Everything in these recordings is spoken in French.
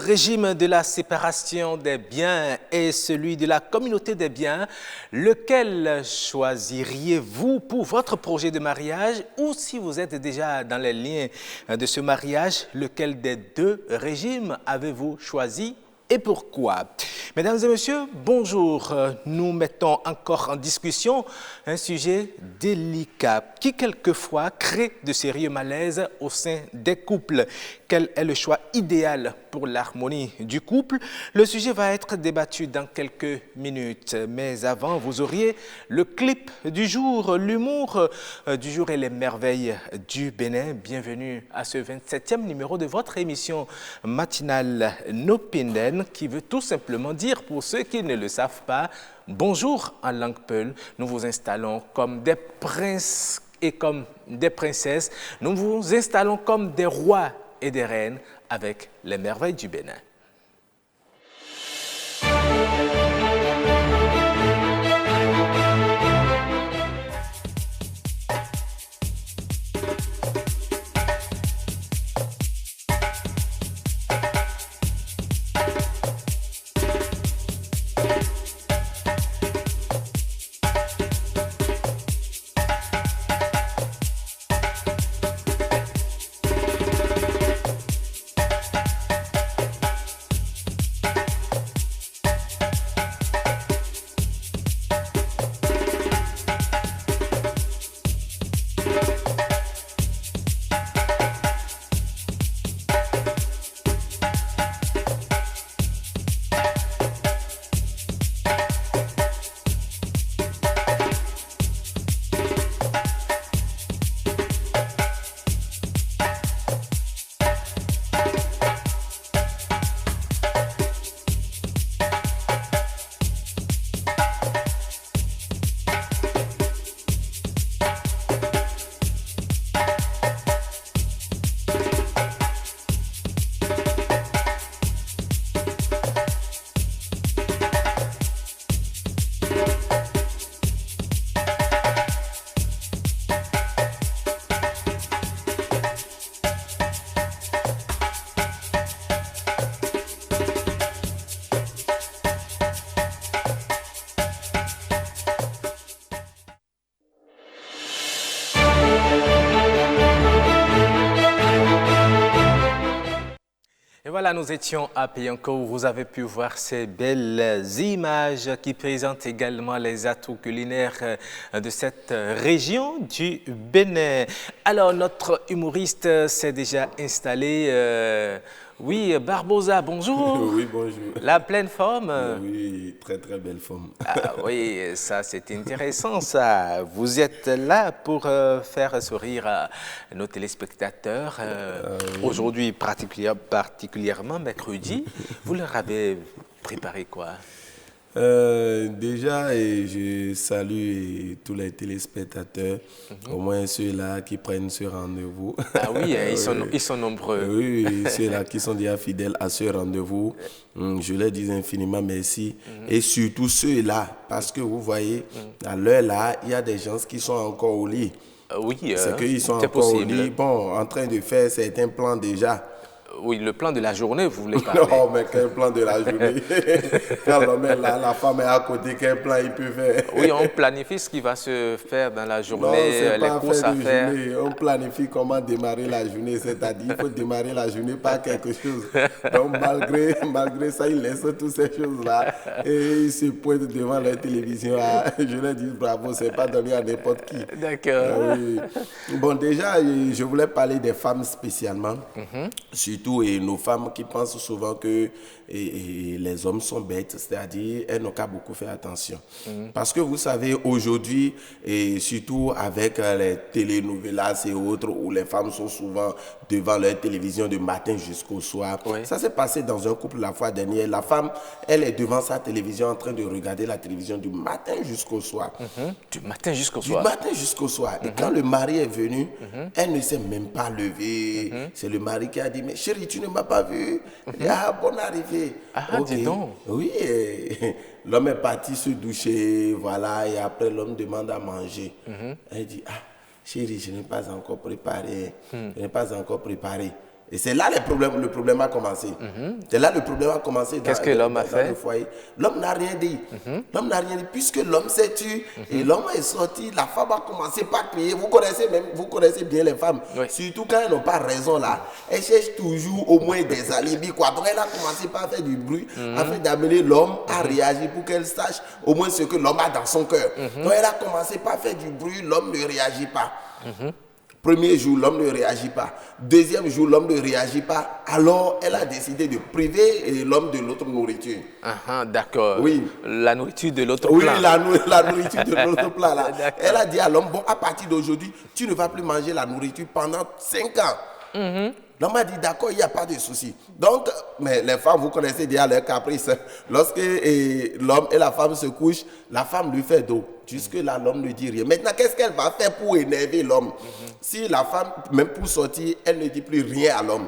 régime de la séparation des biens et celui de la communauté des biens, lequel choisiriez-vous pour votre projet de mariage ou si vous êtes déjà dans les liens de ce mariage, lequel des deux régimes avez-vous choisi et pourquoi? Mesdames et messieurs, bonjour. Nous mettons encore en discussion un sujet délicat qui quelquefois crée de sérieux malaises au sein des couples. Quel est le choix idéal pour l'harmonie du couple? Le sujet va être débattu dans quelques minutes. Mais avant, vous auriez le clip du jour, l'humour du jour et les merveilles du Bénin. Bienvenue à ce 27e numéro de votre émission matinale Nopinen, qui veut tout simplement dire, pour ceux qui ne le savent pas, bonjour en langue peul. Nous vous installons comme des princes et comme des princesses. Nous vous installons comme des rois et des reines avec les merveilles du Bénin. Et voilà, nous étions à Pianco où vous avez pu voir ces belles images qui présentent également les atouts culinaires de cette région du Bénin. Alors, notre humoriste s'est déjà installé. Oui, Barbosa, bonjour. Oui, bonjour. La pleine forme. Oui, très très belle forme. Ah, oui, ça c'est intéressant ça. Vous êtes là pour faire sourire nos téléspectateurs. Oui. Aujourd'hui, particulièrement mercredi, vous leur avez préparé quoi? Déjà, je salue tous les téléspectateurs, au moins ceux-là qui prennent ce rendez-vous. Ah oui, ils sont nombreux. Oui, ceux-là qui sont déjà fidèles à ce rendez-vous, je leur dis infiniment merci. Et surtout ceux-là, parce que vous voyez, à l'heure là, il y a des gens qui sont encore au lit. Oui, c'est qu'ils sont encore possible. au lit, bon, en train de faire certains plans déjà. Oui, le plan de la journée, vous voulez parler? Non, mais quel plan de la journée? Quand l'homme est là, la femme est à côté, quel plan il peut faire? Oui, on planifie ce qui va se faire dans la journée, Non, c'est les pas courses à faire. journée. On planifie comment démarrer la journée, c'est-à-dire il faut démarrer la journée par quelque chose. Donc malgré ça, il laisse toutes ces choses-là et il se pointe devant la télévision. Je leur dis bravo, c'est pas donné à n'importe qui. D'accord. Oui. Bon, déjà, je voulais parler des femmes spécialement, surtout et nos femmes qui pensent souvent que les hommes sont bêtes, c'est-à-dire elles n'ont qu'à beaucoup faire attention. Parce que vous savez, aujourd'hui, et surtout avec les télénovelas et autres, où les femmes sont souvent devant leur télévision du matin jusqu'au soir. Oui. Ça s'est passé dans un couple la fois dernière. La femme, elle est devant sa télévision en train de regarder la télévision du matin jusqu'au soir. Du matin jusqu'au Du soir. matin jusqu'au soir. Et quand le mari est venu, elle ne s'est même pas levée. C'est le mari qui a dit, mais chérie, tu ne m'as pas vu. Ah, bonne arrivée. Ah, dis donc. Oui, l'homme est parti se doucher, voilà, et après l'homme demande à manger. Elle dit, ah, chérie, je n'ai pas encore préparé. Je n'ai pas encore préparé. Et c'est là le problème a commencé. C'est là le problème a commencé. Qu'est-ce que l'homme a fait? Le foyer. L'homme n'a rien dit. L'homme n'a rien dit. Puisque l'homme s'est tué et l'homme est sorti, la femme a commencé par crier. Vous connaissez bien les femmes. Oui. Surtout quand elles n'ont pas raison là. Elles cherchent toujours au moins des alibis. Quoi. Donc elle a commencé par faire du bruit afin d'amener l'homme à réagir pour qu'elle sache au moins ce que l'homme a dans son cœur. Donc elle a commencé par faire du bruit, l'homme ne réagit pas. Premier jour, l'homme ne réagit pas. Deuxième jour, l'homme ne réagit pas. Alors, elle a décidé de priver l'homme de l'autre nourriture. D'accord. Oui. La nourriture de l'autre Oui, plat. la nourriture de l'autre plat. Là. Elle a dit à l'homme, bon, à partir d'aujourd'hui, tu ne vas plus manger la nourriture pendant 5 ans. L'homme a dit, d'accord, il n'y a pas de souci. Donc, mais les femmes, vous connaissez déjà leur caprice. Lorsque l'homme et la femme se couchent, la femme lui fait dos. Jusque-là, l'homme ne dit rien. Maintenant, qu'est-ce qu'elle va faire pour énerver l'homme? Si la femme, même pour sortir, elle ne dit plus rien à l'homme.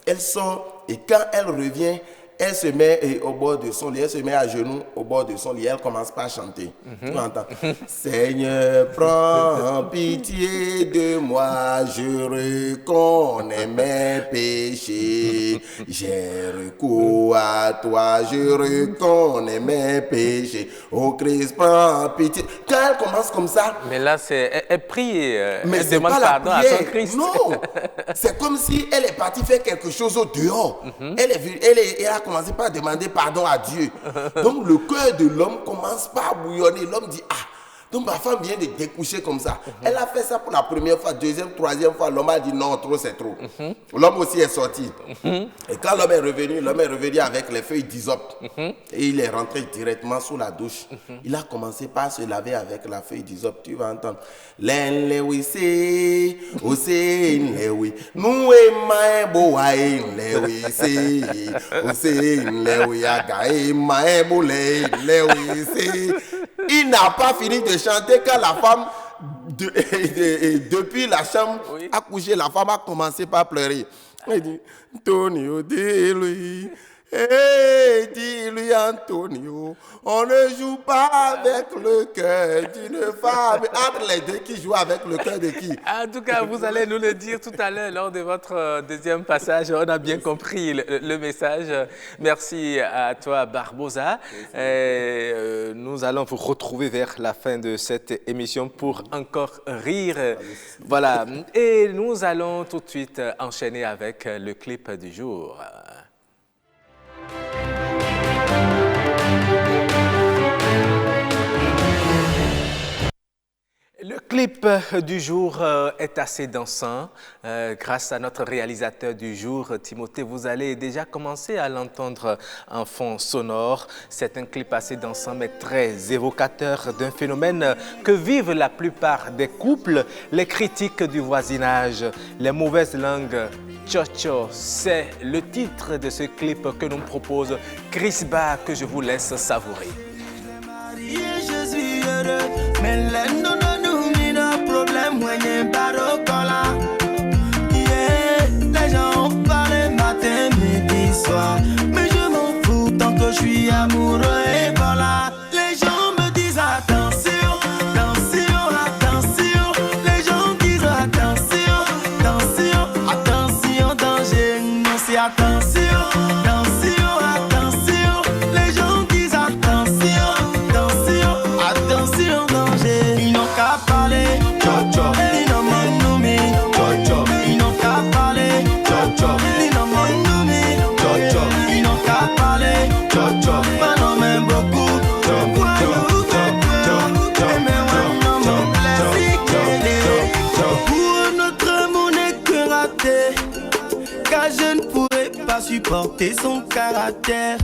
Elle sort et quand elle revient, elle se met au bord de son lit, elle se met à genoux au bord de son lit, elle commence par chanter. Tu entends? Seigneur, prends pitié de moi, je reconnais mes péchés. J'ai recours à toi, je reconnais mes péchés. Oh Christ, prends pitié. Quand elle commence comme ça... Mais là, elle prie, mais elle demande pardon à son Christ. Non, c'est comme si elle est partie faire quelque chose au dehors. Elle a commencé par demander pardon à Dieu. Donc le cœur de l'homme commence par bouillonner. L'homme dit, ah, donc ma femme vient de découcher comme ça. Elle a fait ça pour la première fois, deuxième, troisième fois. L'homme a dit non, trop c'est trop. L'homme aussi est sorti. Et quand l'homme est revenu avec les feuilles d'hysope. Et il est rentré directement sous la douche. Il a commencé par se laver avec la feuille d'hysope. Tu vas entendre. L'enlewi se, ose n'lewi. Nous et maebo ae n'lewi se, ose n'lewi agae maebo n'lewi se. Il n'a pas fini de chanter quand la femme, depuis la chambre, a couché, la femme a commencé par pleurer. Elle dit, Antonio, dis-lui, dis-lui Antonio, on ne joue pas avec le cœur d'une femme. Entre les deux, qui joue avec le cœur de qui? En tout cas, vous allez nous le dire tout à l'heure lors de votre deuxième passage. On a bien compris le message. Merci à toi, Barbosa. Nous allons vous retrouver vers la fin de cette émission pour encore rire. Voilà. Et nous allons tout de suite enchaîner avec le clip du jour. Le clip du jour est assez dansant. Grâce à notre réalisateur du jour, Timothée, vous allez déjà commencer à l'entendre en fond sonore. C'est un clip assez dansant mais très évocateur d'un phénomène que vivent la plupart des couples, les critiques du voisinage, les mauvaises langues. Cho-Cho, c'est le titre de ce clip que nous propose Chris Ba, que je vous laisse savourer. Je suis heureux, mais les problème when you battle collar. Yeah, les gens parlent matin, midi, soir. Mais je m'en fous tant que je suis amoureux et voilà. Les gens me disent attention, attention, attention. Les gens disent attention, attention, attention, danger. Non, c'est attention, attention, attention. Les gens disent attention, attention, attention, danger. Ils n'ont qu'à parler. Supporter son caractère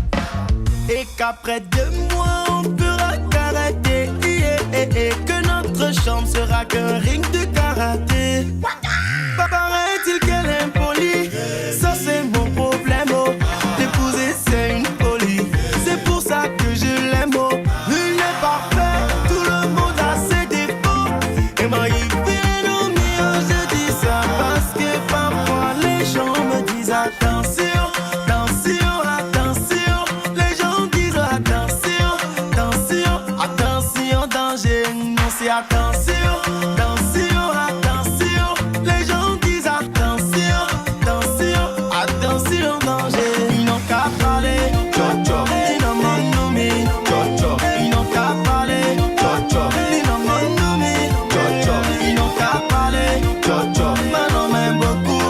et qu'après 2 mois on fera karaté et que notre chambre sera qu'un ring de karaté. Paraît-il qu'elle est impolie, ça c'est mon problème. Oh. L'épouser c'est une folie, c'est pour ça que je l'aime. Oh. Nul n'est parfait, tout le monde a ses défauts. Et moi il fait non mieux, je dis ça parce que parfois les gens me disent attention. Attention, attention, attention, les gens disent attention, attention, cho, ils n'ont monnoumi, cho, ils n'ont qu'à parler, cho, ils n'ont monnoumi, cho, ils n'ont qu'à parler, cho, maintenant même beaucoup,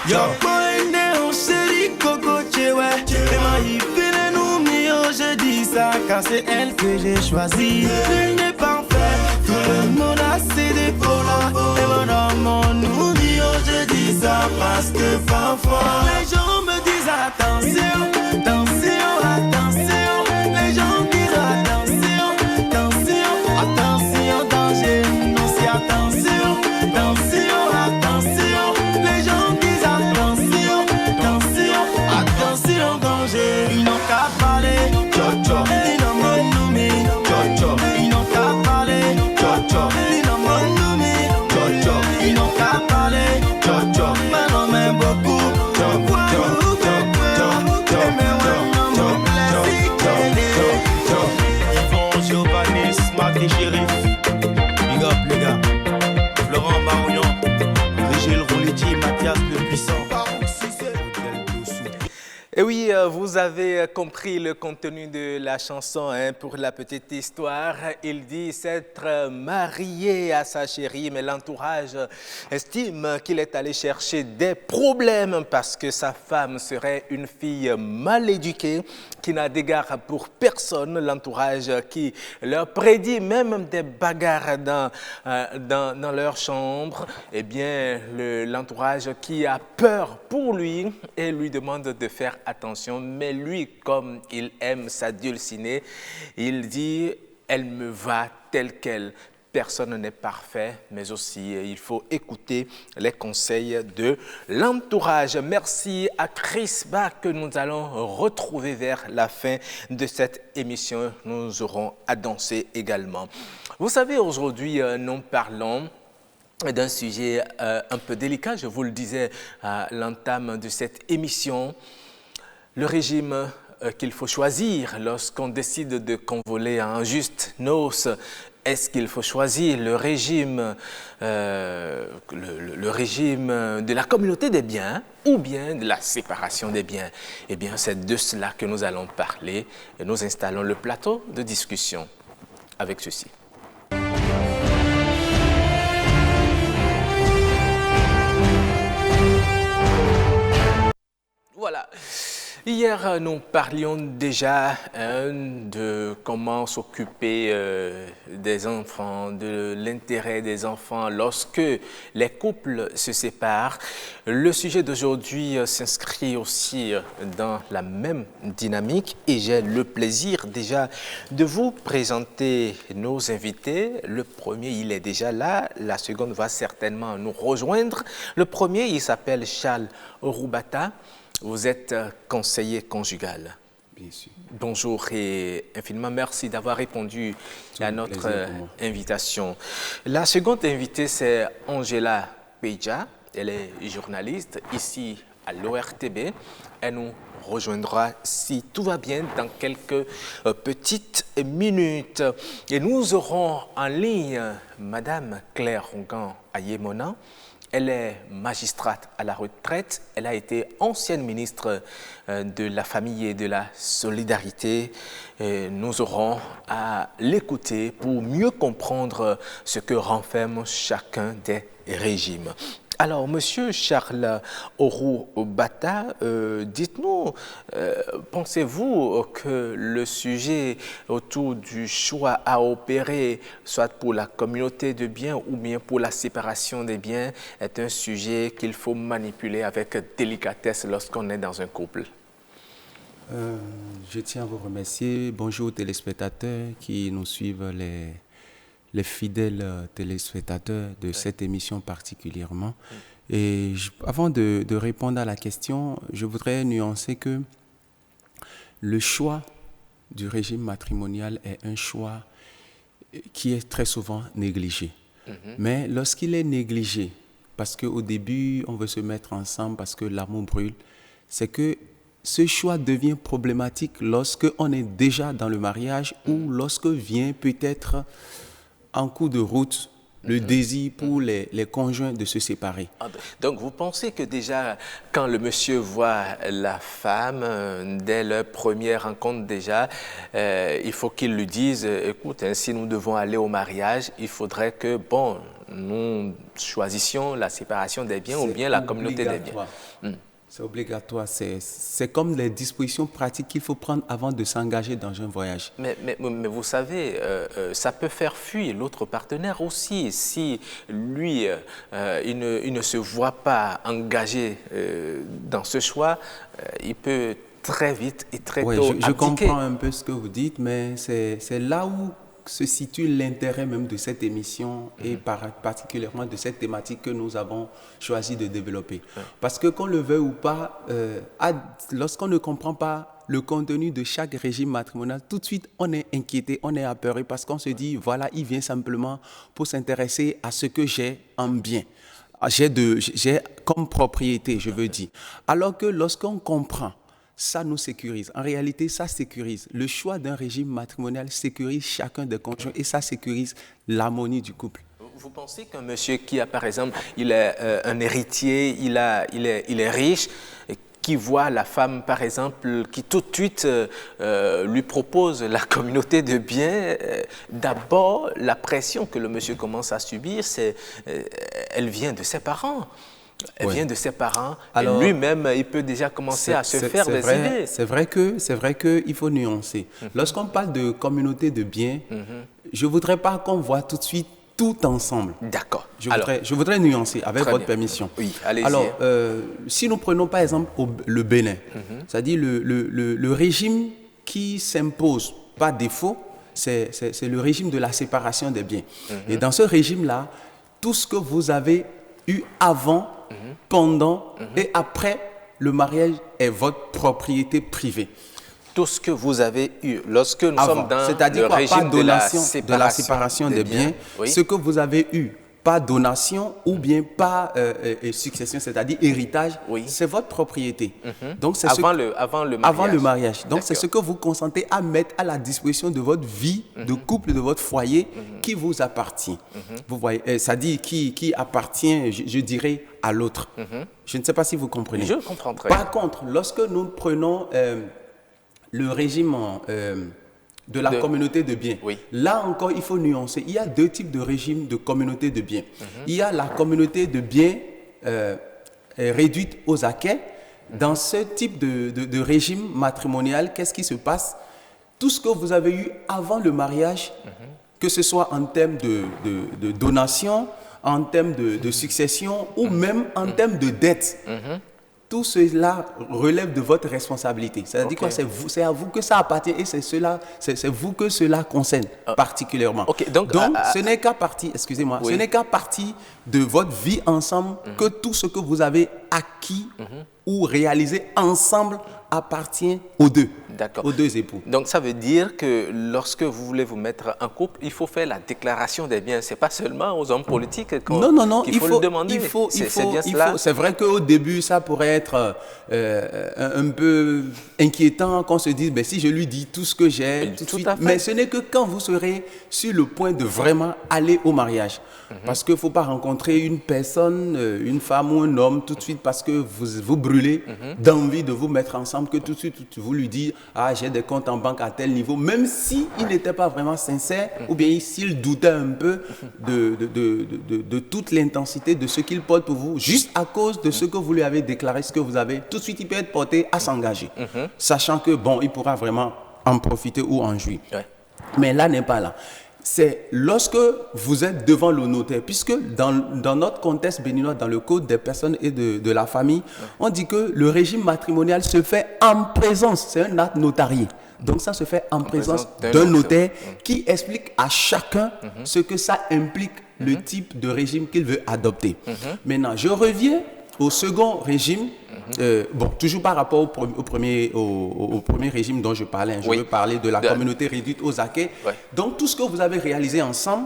yo, boy, on chérie, coco, tchewe, et ma hypine, nous, mio, je dis ça, car c'est elle que j'ai choisi. Elle n'est parfaite, tout le monde a ses défauts-là, et madame, mon mio, je dis ça, parce que parfois, les gens me disent attention, attention, attention, les gens disent attention, attention, attention, danger, non, c'est attention, attention, attention, les gens disent attention, attention, attention, danger, ils n'ont qu'à parler, cho, ils n'ont monnoumi, cho, ils n'ont qu'à parler, cho, ils n'ont monnoumi, cho, ils n'ont qu'à parler, cho, maintenant même beaucoup, Yvon, Giovanni, Smart et Shérif, big up les gars, Florent Barouillon, Régil Rouletti, Mathias le Puissant. Et oui, vous avez compris le contenu de la chanson, hein, pour la petite histoire. Il dit s'être marié à sa chérie, mais l'entourage estime qu'il est allé chercher des problèmes parce que sa femme serait une fille mal éduquée, qui n'a d'égard pour personne. L'entourage qui leur prédit même des bagarres dans leur chambre. Eh bien, l'entourage qui a peur pour lui et lui demande de faire attention, mais lui, comme il aime s'adulciner, il dit « elle me va telle qu'elle ». Personne n'est parfait, mais aussi il faut écouter les conseils de l'entourage. Merci à Chris Bach que nous allons retrouver vers la fin de cette émission. Nous aurons à danser également. Vous savez, aujourd'hui, nous parlons d'un sujet un peu délicat, je vous le disais à l'entame de cette émission. Le régime qu'il faut choisir lorsqu'on décide de convoler un juste noces. Est-ce qu'il faut choisir le régime de la communauté des biens ou bien de la séparation des biens? Eh bien, c'est de cela que nous allons parler et nous installons le plateau de discussion avec ceci. Voilà. Hier, nous parlions déjà de comment s'occuper des enfants, de l'intérêt des enfants lorsque les couples se séparent. Le sujet d'aujourd'hui s'inscrit aussi dans la même dynamique et j'ai le plaisir déjà de vous présenter nos invités. Le premier, il est déjà là. La seconde va certainement nous rejoindre. Le premier, il s'appelle Charles Oroubata. Vous êtes conseiller conjugal. Bien sûr. Bonjour et infiniment merci d'avoir répondu à notre invitation. La seconde invitée, c'est Angela Peja. Elle est journaliste ici à l'ORTB. Elle nous rejoindra, si tout va bien, dans quelques petites minutes. Et nous aurons en ligne Madame Claire Rongan Ayemona. Elle est magistrate à la retraite. Elle a été ancienne ministre de la Famille et de la Solidarité. Et nous aurons à l'écouter pour mieux comprendre ce que renferme chacun des régimes. Alors, Monsieur Charles Oroubata, dites-nous, pensez-vous que le sujet autour du choix à opérer, soit pour la communauté de biens ou bien pour la séparation des biens, est un sujet qu'il faut manipuler avec délicatesse lorsqu'on est dans un couple? Je tiens à vous remercier. Bonjour aux téléspectateurs qui nous suivent, les fidèles téléspectateurs de cette émission particulièrement. Et avant de répondre à la question, je voudrais nuancer que le choix du régime matrimonial est un choix qui est très souvent négligé. Mais lorsqu'il est négligé, parce qu'au début, on veut se mettre ensemble parce que l'amour brûle, c'est que ce choix devient problématique lorsqu'on est déjà dans le mariage ou lorsque vient peut-être en cours de route le désir pour les conjoints de se séparer. Donc, vous pensez que déjà, quand le monsieur voit la femme, dès leur première rencontre déjà, il faut qu'il lui dise, écoute, hein, si nous devons aller au mariage, il faudrait que, bon, nous choisissions la séparation des biens ou bien la communauté des biens. C'est obligatoire. C'est comme les dispositions pratiques qu'il faut prendre avant de s'engager dans un voyage. Mais vous savez, ça peut faire fuir l'autre partenaire aussi. Si lui, il ne se voit pas engagé dans ce choix, il peut très vite et très tôt abdiquer. Je comprends un peu ce que vous dites, mais c'est là où se situe l'intérêt même de cette émission et particulièrement de cette thématique que nous avons choisi de développer. Parce que qu'on le veuille ou pas, lorsqu'on ne comprend pas le contenu de chaque régime matrimonial, tout de suite on est inquiété, on est apeuré parce qu'on se dit, voilà, il vient simplement pour s'intéresser à ce que j'ai en bien. J'ai comme propriété, je veux dire. Alors que lorsqu'on comprend, ça nous sécurise. En réalité, ça sécurise. Le choix d'un régime matrimonial sécurise chacun des conjoints et ça sécurise l'harmonie du couple. Vous pensez qu'un monsieur qui a, par exemple, il est un héritier, il est riche, qui voit la femme, par exemple, qui tout de suite lui propose la communauté de biens, d'abord, la pression que le monsieur commence à subir, elle vient de ses parents. Elle vient de ses parents. Alors, et lui-même, il peut déjà commencer à se faire des idées. C'est vrai qu'il faut nuancer. Lorsqu'on parle de communauté de biens, je ne voudrais pas qu'on voit tout de suite tout ensemble. D'accord. Je voudrais nuancer avec votre permission. Oui, allez-y. Alors, si nous prenons par exemple le Bénin, c'est-à-dire le régime qui s'impose par défaut, c'est le régime de la séparation des biens. Et dans ce régime-là, tout ce que vous avez eu avant, pendant et après le mariage est votre propriété privée. Tout ce que vous avez eu lorsque nous sommes dans le régime de la séparation des biens, ce que vous avez eu, pas donation ou bien pas succession, c'est-à-dire héritage, c'est votre propriété. Donc, c'est avant le mariage. Donc, c'est ce que vous consentez à mettre à la disposition de votre vie, de couple, de votre foyer, qui vous appartient. Vous voyez, ça dit qui appartient, je dirais, à l'autre. Je ne sais pas si vous comprenez. Je comprends très bien. Par contre, lorsque nous prenons le régime de la communauté de biens. Là encore, il faut nuancer. Il y a deux types de régimes de communauté de biens. Il y a la communauté de biens réduite aux acquets. Dans ce type de régime matrimonial, qu'est-ce qui se passe? Tout ce que vous avez eu avant le mariage, que ce soit en termes de donation, en termes de succession ou même en termes de dette, tout cela relève de votre responsabilité. C'est-à-dire quoi? C'est à vous que ça appartient et c'est vous que cela concerne particulièrement. Donc ce n'est qu'à partie, excusez-moi, ce n'est qu'à partie de votre vie ensemble que tout ce que vous avez acquis ou réalisé ensemble appartient aux deux. Aux deux époux. Donc, ça veut dire que lorsque vous voulez vous mettre en couple, il faut faire la déclaration des biens. Ce n'est pas seulement aux hommes politiques qu'il faut le demander. C'est vrai qu'au début, ça pourrait être un peu inquiétant qu'on se dise, si je lui dis tout ce que j'ai, tout de suite. Mais ce n'est que quand vous serez sur le point de vraiment aller au mariage. Parce qu'il ne faut pas rencontrer une personne, une femme ou un homme tout de suite parce que vous brûlez d'envie de vous mettre ensemble, que tout de suite vous lui dites, j'ai des comptes en banque à tel niveau, même s'il n'était pas vraiment sincère ou bien s'il doutait un peu de toute l'intensité de ce qu'il porte pour vous, juste à cause de ce que vous lui avez déclaré, ce que vous avez, tout de suite il peut être porté à s'engager, sachant que il pourra vraiment en profiter ou en jouir. Mais là n'est pas là. C'est lorsque vous êtes devant le notaire, puisque dans notre contexte béninois, dans le code des personnes et de la famille, on dit que le régime matrimonial se fait en présence, c'est un acte notarié. Donc ça se fait en présence d'un notaire qui explique à chacun ce que ça implique, le type de régime qu'il veut adopter. Maintenant, je reviens au second régime, toujours par rapport au premier régime dont je parlais, je veux parler de la communauté réduite aux acquets. Donc tout ce que vous avez réalisé ensemble,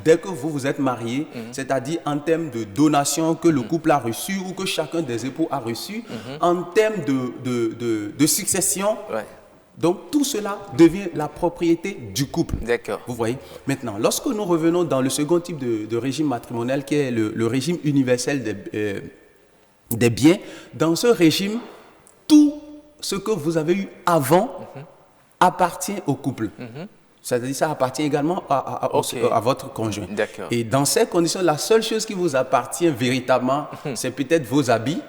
dès que vous vous êtes mariés, c'est-à-dire en termes de donation que le couple a reçu ou que chacun des époux a reçu, en termes de succession, Donc tout cela devient la propriété du couple. D'accord. Vous voyez? Maintenant, lorsque nous revenons dans le second type de régime matrimonial, qui est le régime universel des biens, dans ce régime, tout ce que vous avez eu avant appartient au couple. C'est-à-dire ça appartient également à votre conjoint. D'accord. Et dans ces conditions, la seule chose qui vous appartient véritablement, c'est peut-être vos habits,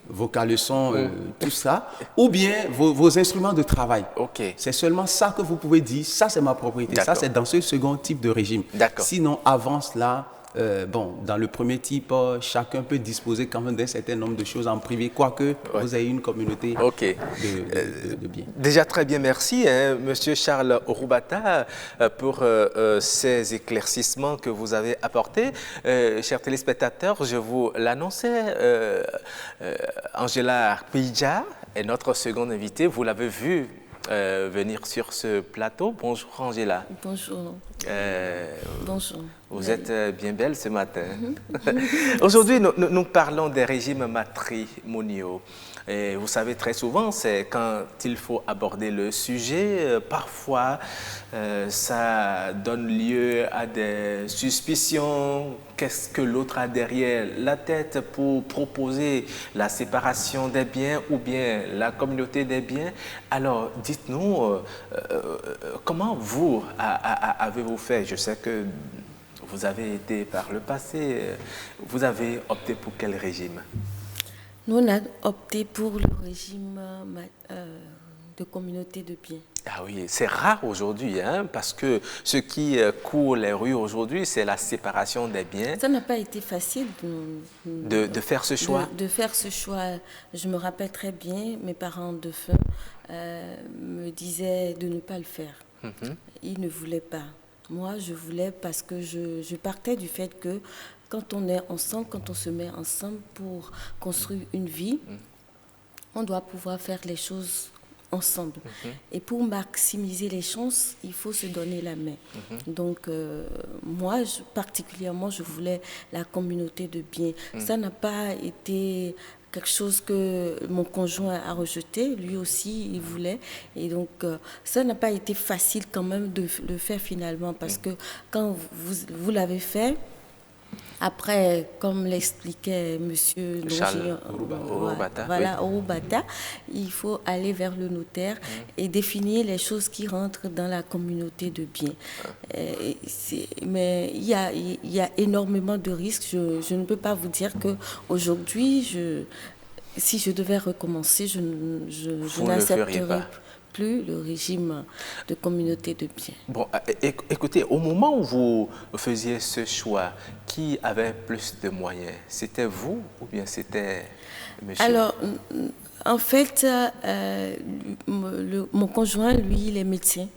vos caleçons, tout ça, ou bien vos instruments de travail. Ok. C'est seulement ça que vous pouvez dire, ça c'est ma propriété. Ça c'est dans ce second type de régime. D'accord. Sinon, avant cela, dans le premier type, chacun peut disposer quand même d'un certain nombre de choses en privé, quoique vous ayez une communauté de biens. Déjà très bien, merci, Monsieur Charles Orubata, pour ces éclaircissements que vous avez apportés. Chers téléspectateurs, je vous l'annonçais, Angela Pidja est notre seconde invitée. Vous l'avez vu venir sur ce plateau. Bonjour Angela. Bonjour. Bonjour. Vous êtes bien belle ce matin. Aujourd'hui, nous parlons des régimes matrimoniaux. Et vous savez, très souvent, c'est quand il faut aborder le sujet, parfois, ça donne lieu à des suspicions. Qu'est-ce que l'autre a derrière la tête pour proposer la séparation des biens ou bien la communauté des biens? Alors, dites-nous, comment vous avez-vous fait? Je sais que vous avez été par le passé, vous avez opté pour quel régime? Nous, on a opté pour le régime de communauté de biens. Ah oui, c'est rare aujourd'hui, parce que ce qui court les rues aujourd'hui, c'est la séparation des biens. Ça n'a pas été facile de faire ce choix. De faire ce choix. Je me rappelle très bien, mes parents de feu me disaient de ne pas le faire. Ils ne voulaient pas. Moi, je voulais parce que je partais du fait que quand on est ensemble, quand on se met ensemble pour construire une vie, on doit pouvoir faire les choses ensemble. Et pour maximiser les chances, il faut se donner la main. Donc, moi, particulièrement, je voulais la communauté de biens. Ça n'a pas été quelque chose que mon conjoint a rejeté, lui aussi il voulait, et donc ça n'a pas été facile quand même de le faire finalement, parce que quand vous l'avez fait, après, comme l'expliquait monsieur Orubata, il faut aller vers le notaire et définir les choses qui rentrent dans la communauté de biens. Mais il y a énormément de risques. Je ne peux pas vous dire qu'aujourd'hui, si je devais recommencer, je n'accepterais plus le régime de communauté de biens. Bon, écoutez, au moment où vous faisiez ce choix, qui avait plus de moyens? C'était vous ou bien c'était monsieur? Alors, en fait, mon conjoint, lui, il est médecin.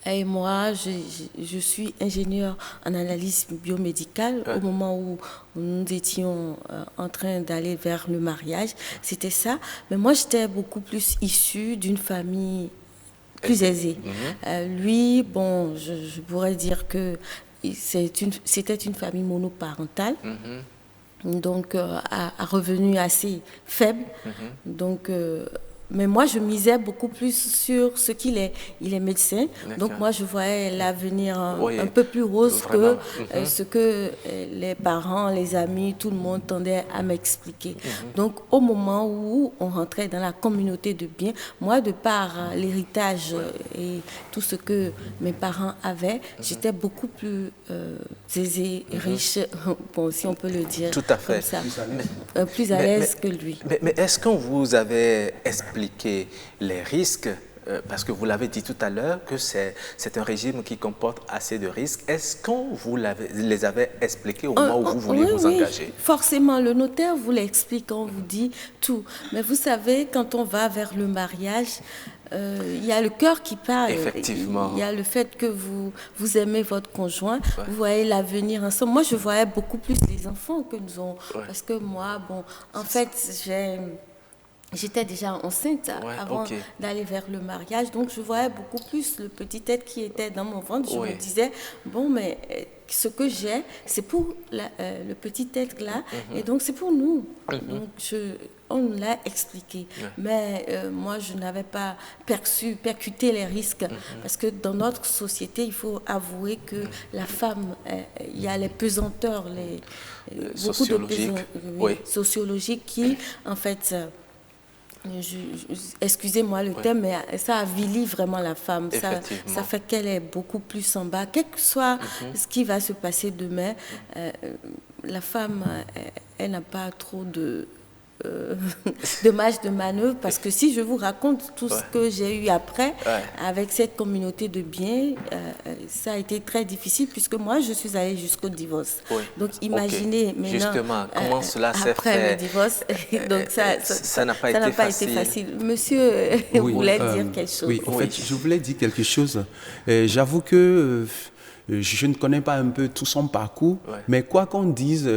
Et moi, je suis ingénieure en analyse biomédicale. Au moment où nous étions en train d'aller vers le mariage, c'était ça. Mais moi, j'étais beaucoup plus issue d'une famille plus aisée. Lui, bon, je pourrais dire que c'était une famille monoparentale. Donc, à revenu assez faible. Donc, mais moi, je misais beaucoup plus sur ce qu'il est. Il est médecin, donc moi, je voyais l'avenir un peu plus rose que ce que les parents, les amis, tout le monde tendait à m'expliquer. Donc, au moment où on rentrait dans la communauté de biens, moi, de par l'héritage et tout ce que mes parents avaient, j'étais beaucoup plus aisée, riche, bon, si on peut le dire. Tout à fait. Comme ça, plus à l'aise que lui. Mais est-ce qu'on vous avait expliqué les risques, parce que vous l'avez dit tout à l'heure, que c'est un régime qui comporte assez de risques. Est-ce qu'on vous les avait expliqués au moment où vous vouliez vous engager? Oui, forcément, le notaire vous l'explique, on vous dit tout. Mais vous savez, quand on va vers le mariage, il y a le cœur qui parle. Effectivement. Il y a le fait que vous aimez votre conjoint, vous voyez l'avenir ensemble. Moi, je voyais beaucoup plus les enfants que nous avons. Parce que moi, bon, en fait, j'étais déjà enceinte avant d'aller vers le mariage, donc je voyais beaucoup plus le petit être qui était dans mon ventre. Je me disais, bon, mais ce que j'ai, c'est pour le petit être là, et donc c'est pour nous. Donc on l'a expliqué. Mais moi, je n'avais pas percuté les risques. Parce que dans notre société, il faut avouer que la femme, il y a les pesanteurs, beaucoup de sociologiques qui, en fait... excusez-moi le terme, mais ça avilit vraiment la femme. Ça fait qu'elle est beaucoup plus en bas. Quel que soit ce qui va se passer demain, la femme, elle n'a pas trop de marge de manœuvre, parce que si je vous raconte tout ce que j'ai eu après avec cette communauté de biens, ça a été très difficile, puisque moi je suis allée jusqu'au divorce. Donc imaginez maintenant, justement, comment cela s'est après fait. le divorce. Donc ça n'a pas été facile. Monsieur voulait dire quelque chose. Oui, en fait, je voulais dire quelque chose. J'avoue que je ne connais pas un peu tout son parcours, mais quoi qu'on dise,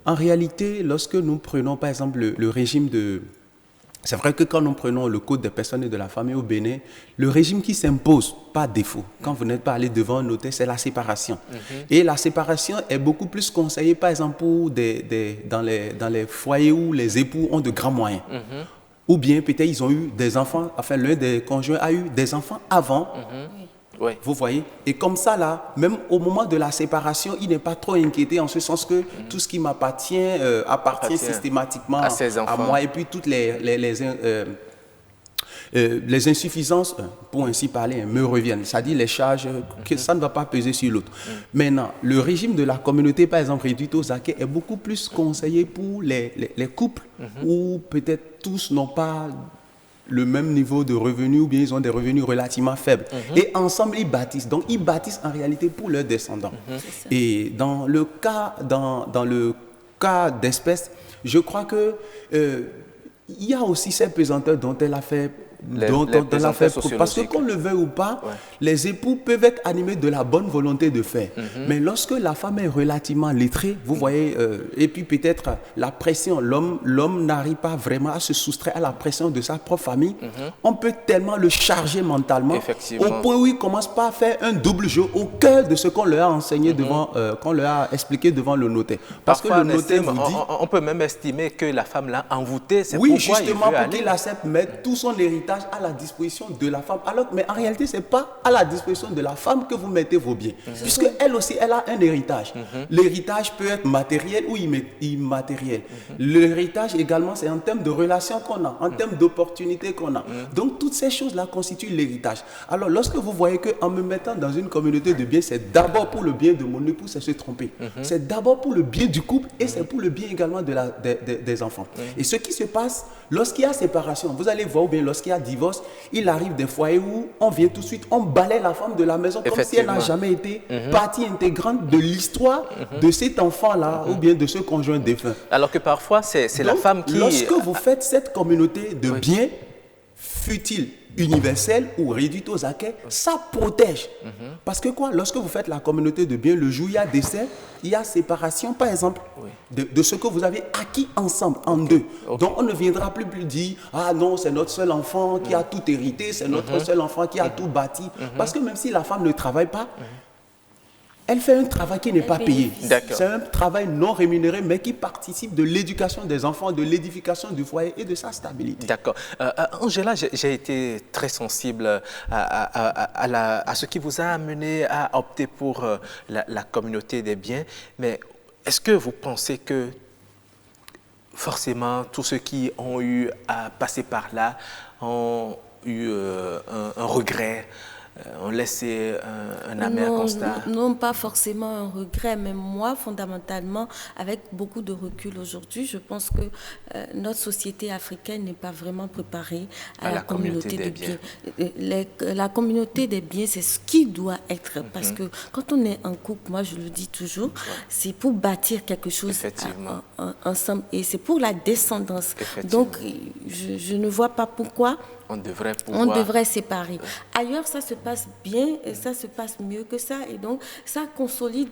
en réalité, lorsque nous prenons par exemple le régime de... C'est vrai que quand nous prenons le Code des personnes et de la famille au Bénin, le régime qui s'impose par défaut, quand vous n'êtes pas allé devant un notaire, c'est la séparation. Et la séparation est beaucoup plus conseillée par exemple pour dans les foyers où les époux ont de grands moyens. Ou bien peut-être ils ont eu des enfants, enfin l'un des conjoints a eu des enfants avant. Vous voyez? Et comme ça, là, même au moment de la séparation, il n'est pas trop inquiété en ce sens que tout ce qui m'appartient appartient systématiquement à moi. Et puis toutes les insuffisances, pour ainsi parler, me reviennent. C'est-à-dire les charges, que ça ne va pas peser sur l'autre. Maintenant, le régime de la communauté, par exemple, réduite aux acquis, est beaucoup plus conseillé pour les couples où peut-être tous n'ont pas le même niveau de revenus, ou bien ils ont des revenus relativement faibles. Et ensemble, ils bâtissent. Donc, ils bâtissent en réalité pour leurs descendants. Et dans le cas d'espèce, je crois que il y a aussi ces pesanteurs dont elle a fait... parce que qu'on le veuille ou pas, les époux peuvent être animés de la bonne volonté de faire. Mais lorsque la femme est relativement lettrée, vous voyez, et puis peut-être la pression, l'homme n'arrive pas vraiment à se soustraire à la pression de sa propre famille, on peut tellement le charger mentalement, au point où il commence pas à faire un double jeu au cœur de ce qu'on leur a enseigné devant, qu'on leur a expliqué devant le notaire. Parce parfois, que le notaire vous dit... On peut même estimer que la femme l'a envoûté, c'est oui, pourquoi justement, il veut pour qu'il accepte mettre tout son héritage à la disposition de la femme. Alors, mais en réalité, ce n'est pas à la disposition de la femme que vous mettez vos biens. Puisque elle aussi, elle a un héritage. L'héritage peut être matériel ou immatériel. L'héritage également, c'est en termes de relations qu'on a, en termes d'opportunités qu'on a. Donc, toutes ces choses-là constituent l'héritage. Alors, lorsque vous voyez qu'en me mettant dans une communauté de biens, c'est d'abord pour le bien de mon époux, c'est se tromper. C'est d'abord pour le bien du couple et c'est pour le bien également des enfants. Et ce qui se passe, lorsqu'il y a séparation, vous allez voir, ou bien lorsqu'il y a divorce, il arrive des foyers où on vient tout de suite, on balaie la femme de la maison comme si elle n'a jamais été partie intégrante de l'histoire de cet enfant-là ou bien de ce conjoint défunt. Alors que parfois, c'est la femme qui... Lorsque vous faites cette communauté de biens, fut-il universelle ou réduite aux acquis, ça protège. Parce que quoi, lorsque vous faites la communauté de biens, le jour où il y a décès, il y a séparation, par exemple, de ce que vous avez acquis ensemble, en deux. Donc, on ne viendra plus dire, ah non, c'est notre seul enfant qui a tout hérité, c'est notre seul enfant qui a tout bâti. Parce que même si la femme ne travaille pas, elle fait un travail qui n'est pas payé. C'est un travail non rémunéré, mais qui participe de l'éducation des enfants, de l'édification du foyer et de sa stabilité. D'accord. Angela, j'ai été très sensible à ce qui vous a amené à opter pour la communauté des biens. Mais est-ce que vous pensez que forcément tous ceux qui ont eu à passer par là ont eu un regret, ont laissé un amer constat? Non, pas forcément un regret, mais moi, fondamentalement, avec beaucoup de recul aujourd'hui, je pense que notre société africaine n'est pas vraiment préparée à la communauté des biens. La communauté des biens, c'est ce qui doit être, parce que quand on est en couple, moi je le dis toujours, c'est pour bâtir quelque chose ensemble, et c'est pour la descendance. Donc, je ne vois pas pourquoi on devrait séparer. Ailleurs, ça se passe bien, et ça se passe mieux que ça. Et donc, ça consolide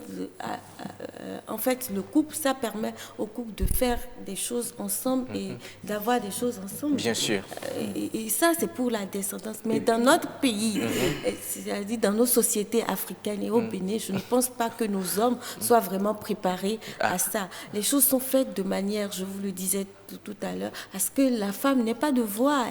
en fait le couple, ça permet au couple de faire des choses ensemble et d'avoir des choses ensemble. Bien sûr. Et ça, c'est pour la descendance. Mais dans notre pays, c'est-à-dire dans nos sociétés africaines et au Bénin, je ne pense pas que nos hommes soient vraiment préparés à ça. Les choses sont faites de manière, je vous le disais tout à l'heure, à ce que la femme n'ait pas de voix.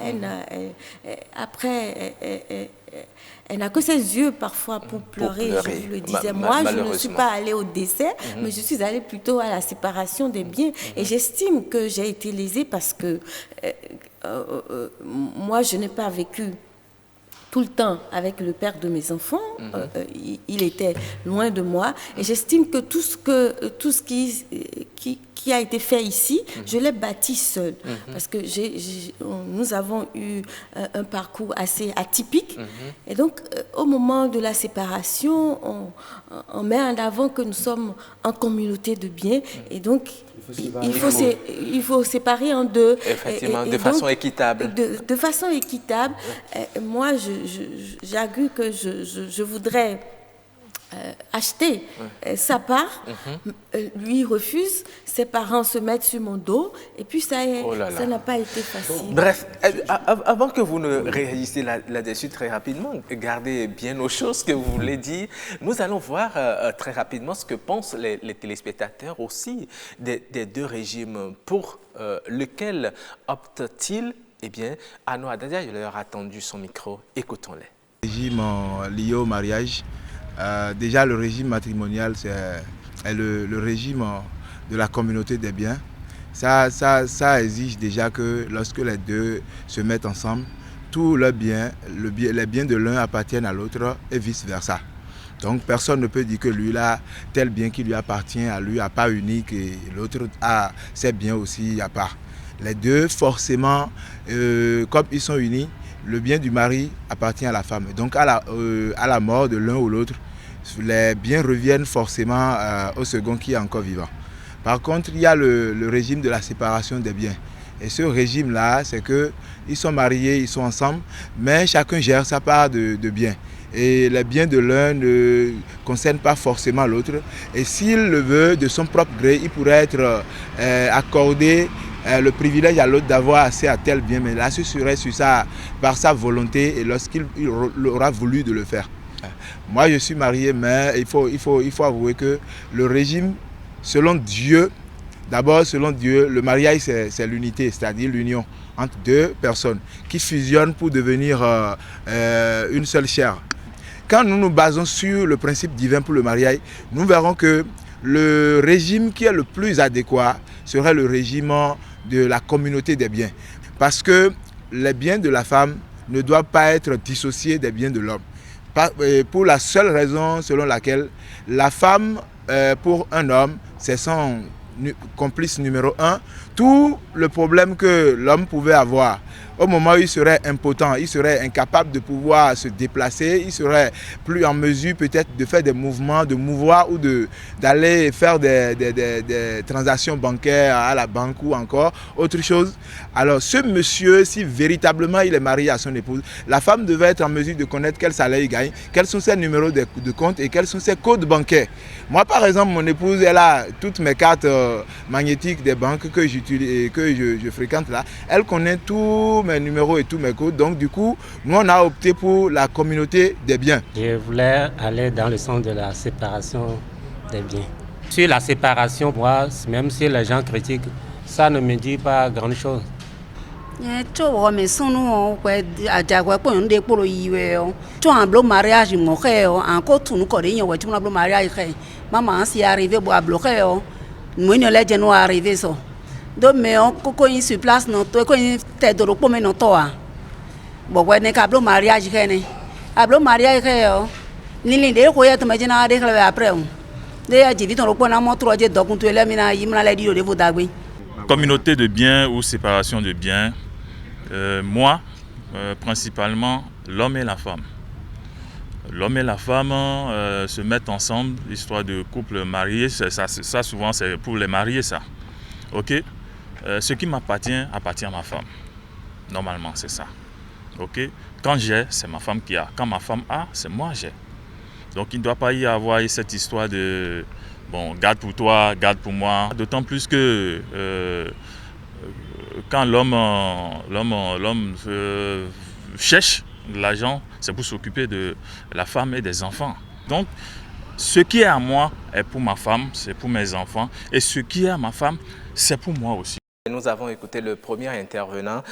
Elle n'a que ses yeux parfois pour pleurer. Je vous le disais. Moi, je ne suis pas allée au décès, mais je suis allée plutôt à la séparation des biens. Et j'estime que j'ai été lésée parce que moi, je n'ai pas vécu tout le temps avec le père de mes enfants. Il était loin de moi. Et j'estime que tout ce qui a été fait ici, je l'ai bâti seule. Parce que nous avons eu un parcours assez atypique. Et donc, au moment de la séparation, on met en avant que nous sommes en communauté de biens. Et donc, il faut séparer en deux. Effectivement, de façon équitable. De façon équitable. Moi, j'argue que je voudrais acheter sa part, lui refuse, ses parents se mettent sur mon dos, et puis ça n'a pas été facile. Bref, avant que vous ne réagissiez là-dessus très rapidement, gardez bien aux choses que vous voulez dire. Nous allons voir très rapidement ce que pensent les téléspectateurs aussi des deux régimes. Pour lequel optent-ils? Eh bien, Arnaud Adadia, je leur ai attendu son micro. Écoutons-les. Régime lié au mariage. Déjà, le régime matrimonial, c'est le régime de la communauté des biens. Ça exige déjà que lorsque les deux se mettent ensemble, tous leurs biens, les biens de l'un appartiennent à l'autre et vice-versa. Donc, personne ne peut dire que lui, là, tel bien qui lui appartient à lui, à part unique, et l'autre a ses biens aussi à part. Les deux, forcément, comme ils sont unis, le bien du mari appartient à la femme. Donc à la mort de l'un ou l'autre, les biens reviennent forcément au second qui est encore vivant. Par contre, il y a le régime de la séparation des biens. Et ce régime-là, c'est qu'ils sont mariés, ils sont ensemble, mais chacun gère sa part de biens. Et les biens de l'un ne concernent pas forcément l'autre. Et s'il le veut, de son propre gré, il pourrait être accordé le privilège à l'autre d'avoir accès à tel bien, mais là ce serait par sa volonté et lorsqu'il aura voulu de le faire. Moi je suis marié, mais il faut avouer que le régime, selon Dieu, d'abord selon Dieu, le mariage c'est l'unité, c'est-à-dire l'union entre deux personnes qui fusionnent pour devenir une seule chair. Quand nous nous basons sur le principe divin pour le mariage, nous verrons que le régime qui est le plus adéquat serait le régime de la communauté des biens. Parce que les biens de la femme ne doivent pas être dissociés des biens de l'homme. Pour la seule raison selon laquelle la femme, pour un homme, c'est son complice numéro un. Tout le problème que l'homme pouvait avoir, au moment où il serait impotent, il serait incapable de pouvoir se déplacer, il serait plus en mesure peut-être de faire des mouvements, de mouvoir ou d'aller faire des transactions bancaires à la banque ou encore autre chose. Alors ce monsieur, si véritablement il est marié à son épouse, la femme devait être en mesure de connaître quel salaire il gagne, quels sont ses numéros de compte et quels sont ses codes bancaires. Moi par exemple, mon épouse, elle a toutes mes cartes magnétiques des banques que j'utilise, que je fréquente là. Elle connaît tous mes numéros et tous mes codes. Donc du coup, nous on a opté pour la communauté des biens. Je voulais aller dans le sens de la séparation des biens. Sur la séparation, moi, même si les gens critiquent, ça ne me dit pas grand chose. Mariage, maman s'y est arrivé à bloquer. Nous ne l'avons pas arrivé. Donc, mais on a sur place, on a de l'eau, mais on a bon, on a mariage. Un mariage, l'île de Koya, tu m'as après. Communauté de biens ou séparation de biens, moi, principalement, l'homme et la femme. L'homme et la femme se mettent ensemble, histoire de couple marié, ça souvent c'est pour les mariés ça. Ok, ce qui m'appartient appartient à ma femme. Normalement c'est ça. Ok? Quand j'ai, c'est ma femme qui a. Quand ma femme a, c'est moi j'ai. Donc il ne doit pas y avoir cette histoire de bon, garde pour toi, garde pour moi. D'autant plus que quand l'homme cherche l'argent, c'est pour s'occuper de la femme et des enfants. Donc ce qui est à moi est pour ma femme, c'est pour mes enfants. Et ce qui est à ma femme, c'est pour moi aussi. Nous avons écouté le premier intervenant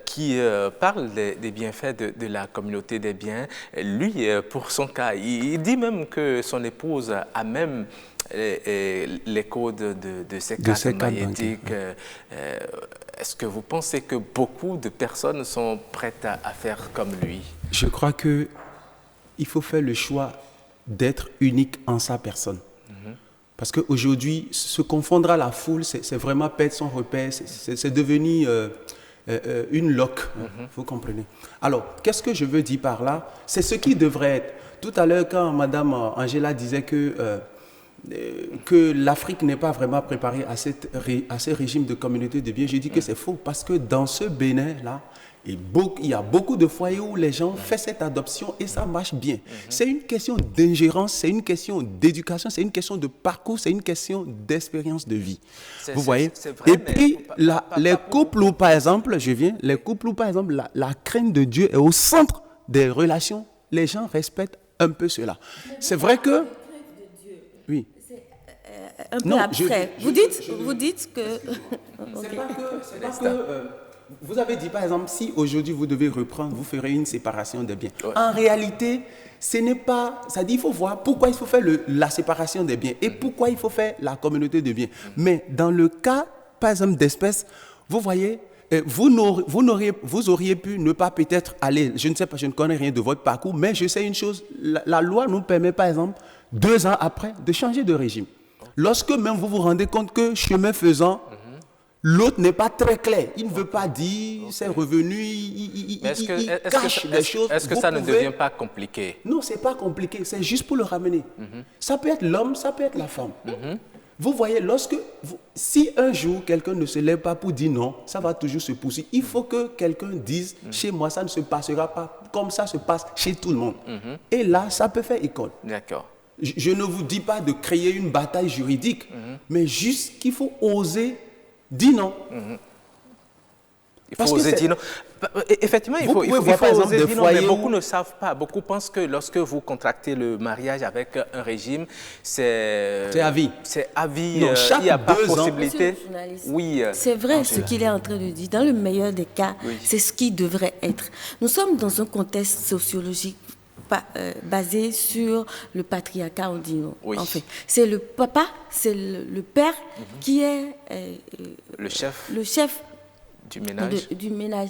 qui parle des bienfaits de la communauté des biens. Lui, pour son cas, il dit même que son épouse a même les codes de ces cartes magnétiques. Est-ce que vous pensez que beaucoup de personnes sont prêtes à faire comme lui? Je crois qu'il faut faire le choix d'être unique en sa personne. Parce qu'aujourd'hui, se confondre à la foule, c'est vraiment perdre son repère, c'est devenu une loque, vous comprenez. Alors, qu'est-ce que je veux dire par là? C'est ce qui devrait être. Tout à l'heure, quand Mme Angela disait que l'Afrique n'est pas vraiment préparée à ce régime de communauté de biens, je dis que c'est faux, parce que dans ce Bénin-là, il y a beaucoup de foyers où les gens font cette adoption et ça marche bien. C'est une question d'ingérence, c'est une question d'éducation, c'est une question de parcours, c'est une question d'expérience de vie. Vous voyez? Vrai, et puis, les couples où, par exemple, la crainte de Dieu est au centre des relations. Les gens respectent un peu cela. C'est vrai que... Oui. Un peu abstrait. Vous dites que... C'est pas que vous avez dit, par exemple, si aujourd'hui vous devez reprendre, vous ferez une séparation des biens. Ouais. En réalité, ce n'est pas... Ça dit, il faut voir pourquoi il faut faire la séparation des biens et pourquoi il faut faire la communauté de biens. Mais dans le cas, par exemple, d'espèces, vous voyez, vous auriez pu ne pas peut-être aller... Je ne sais pas, je ne connais rien de votre parcours, mais je sais une chose. La loi nous permet, par exemple, 2 ans après, de changer de régime. Lorsque même vous vous rendez compte que chemin faisant... L'autre n'est pas très clair. Il ne veut pas dire ses revenus, il cache les choses. Est-ce que ça ne devient pas compliqué? Non, ce n'est pas compliqué. C'est juste pour le ramener. Ça peut être l'homme, ça peut être la femme. Vous voyez, si un jour quelqu'un ne se lève pas pour dire non, ça va toujours se poursuivre. Il faut que quelqu'un dise, chez moi, ça ne se passera pas comme ça se passe chez tout le monde. Et là, ça peut faire école. D'accord. Je ne vous dis pas de créer une bataille juridique, mais juste qu'il faut oser dis non. Il faut oser dire non. Effectivement, il faut oser dire non, mais beaucoup ne savent pas. Beaucoup pensent que lorsque vous contractez le mariage avec un régime, c'est à vie. C'est à vie. Non, il n'y a pas de possibilité. Oui, c'est vrai ce qu'il est en train de dire. Dans le meilleur des cas, c'est ce qui devrait être. Nous sommes dans un contexte sociologique basé sur le patriarcat, on dit non. En fait, c'est le papa, c'est le père qui est le chef du ménage.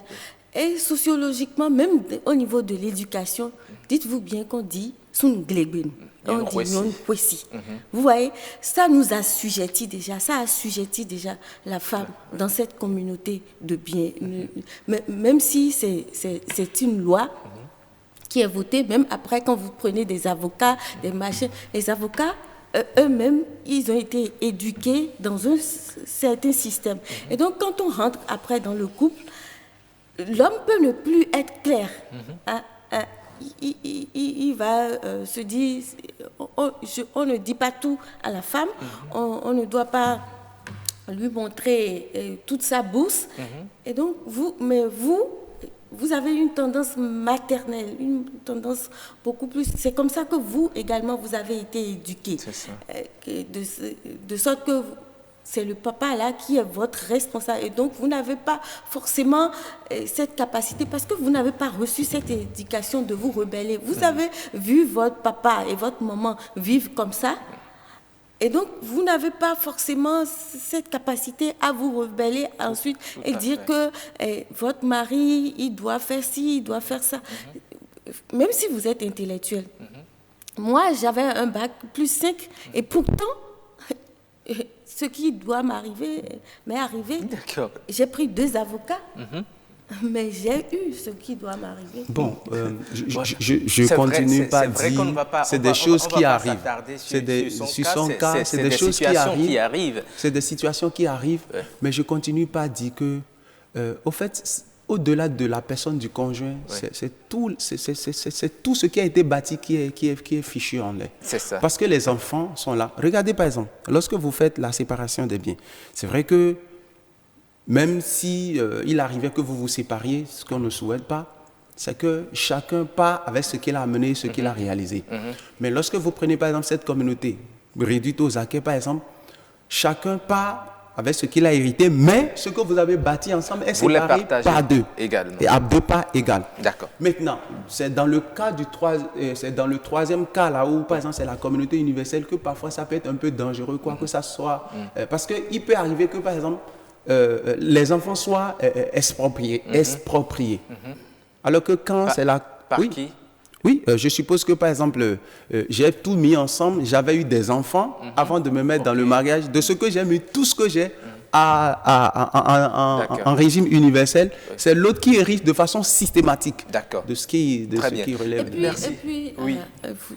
Et sociologiquement, même au niveau de l'éducation, dites-vous bien qu'on dit sun gleben, on dit non poésie. Vous voyez, ça nous assujettit déjà, la femme dans cette communauté de biens. Même si c'est une loi qui est votée, même après quand vous prenez des avocats, des machins, les avocats eux-mêmes, ils ont été éduqués dans un certain système. Et donc quand on rentre après dans le couple, l'homme peut ne plus être clair. Il va se dire, on ne dit pas tout à la femme, on ne doit pas lui montrer toute sa bourse. Et donc vous avez une tendance maternelle, une tendance beaucoup plus... C'est comme ça que vous, également, vous avez été éduqués. C'est ça. De sorte que c'est le papa, là, qui est votre responsable. Et donc, vous n'avez pas forcément cette capacité, parce que vous n'avez pas reçu cette éducation de vous rebeller. Vous avez vu votre papa et votre maman vivre comme ça. Et donc, vous n'avez pas forcément cette capacité à vous rebeller ensuite et dire que votre mari, il doit faire ci, il doit faire ça. Même si vous êtes intellectuel. Moi, j'avais un bac plus 5 et pourtant, ce qui doit m'arriver m'est arrivé. J'ai pris 2 avocats. Mais j'ai eu ce qui doit m'arriver. Bon, je continue pas à dire. C'est des choses qui arrivent. C'est des choses qui arrivent. C'est des situations qui arrivent. Mais je continue pas à dire que, au fait, au-delà de la personne du conjoint, c'est tout ce qui a été bâti qui est fichu en l'air. C'est ça. Parce que les enfants sont là. Regardez par exemple, lorsque vous faites la séparation des biens, c'est vrai que même si il arrivait que vous vous sépariez, ce qu'on ne souhaite pas, c'est que chacun part avec ce qu'il a amené, ce qu'il a réalisé. Mais lorsque vous prenez par exemple cette communauté réduite aux acquis, par exemple, chacun part avec ce qu'il a hérité, mais ce que vous avez bâti ensemble est séparé par deux. Également. Et à deux parts égales. D'accord. Maintenant, c'est dans le cas c'est dans le troisième cas là où, par exemple, c'est la communauté universelle que parfois ça peut être un peu dangereux, quoi que ça soit. Parce qu'il peut arriver que, par exemple, les enfants soient expropriés. Alors que quand c'est la... Par qui? Oui, je suppose que par exemple, j'ai tout mis ensemble, j'avais eu des enfants avant de me mettre dans le mariage. De ce que j'ai mis, tout ce que j'ai en régime universel, c'est l'autre qui hérite de façon systématique de ce qui relève. Et puis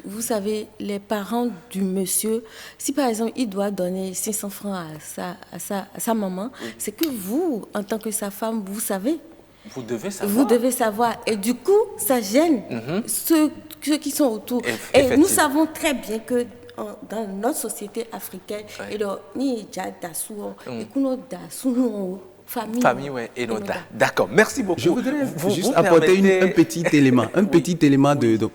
vous savez, les parents du monsieur, si par exemple il doit donner 500 francs à sa maman, c'est que vous, en tant que sa femme, vous savez. Vous devez savoir. Vous devez savoir. Et du coup, ça gêne ceux qui sont autour. Et nous savons très bien que dans notre société africaine, famille, et d'accord, merci beaucoup. Je voudrais juste apporter un petit élément,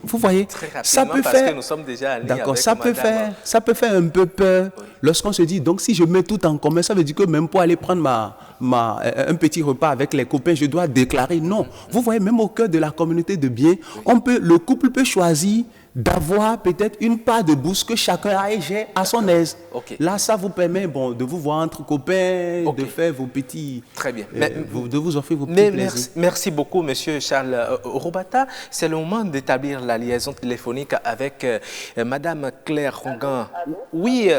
vous voyez, ça peut faire, que nous sommes déjà d'accord, ça peut faire un peu peur lorsqu'on se dit, donc si je mets tout en commun, ça veut dire que même pour aller prendre un petit repas avec les copains, je dois déclarer. Non, vous voyez, même au cœur de la communauté de biens, le couple peut choisir d'avoir peut-être une part de bourse que chacun a et j'ai à son aise. Là, ça vous permet de vous voir entre copains, de faire vos petits... Très bien. De vous offrir vos petits plaisirs. Merci beaucoup, Monsieur Charles Robata. C'est le moment d'établir la liaison téléphonique avec Madame Claire Rongan. Oui,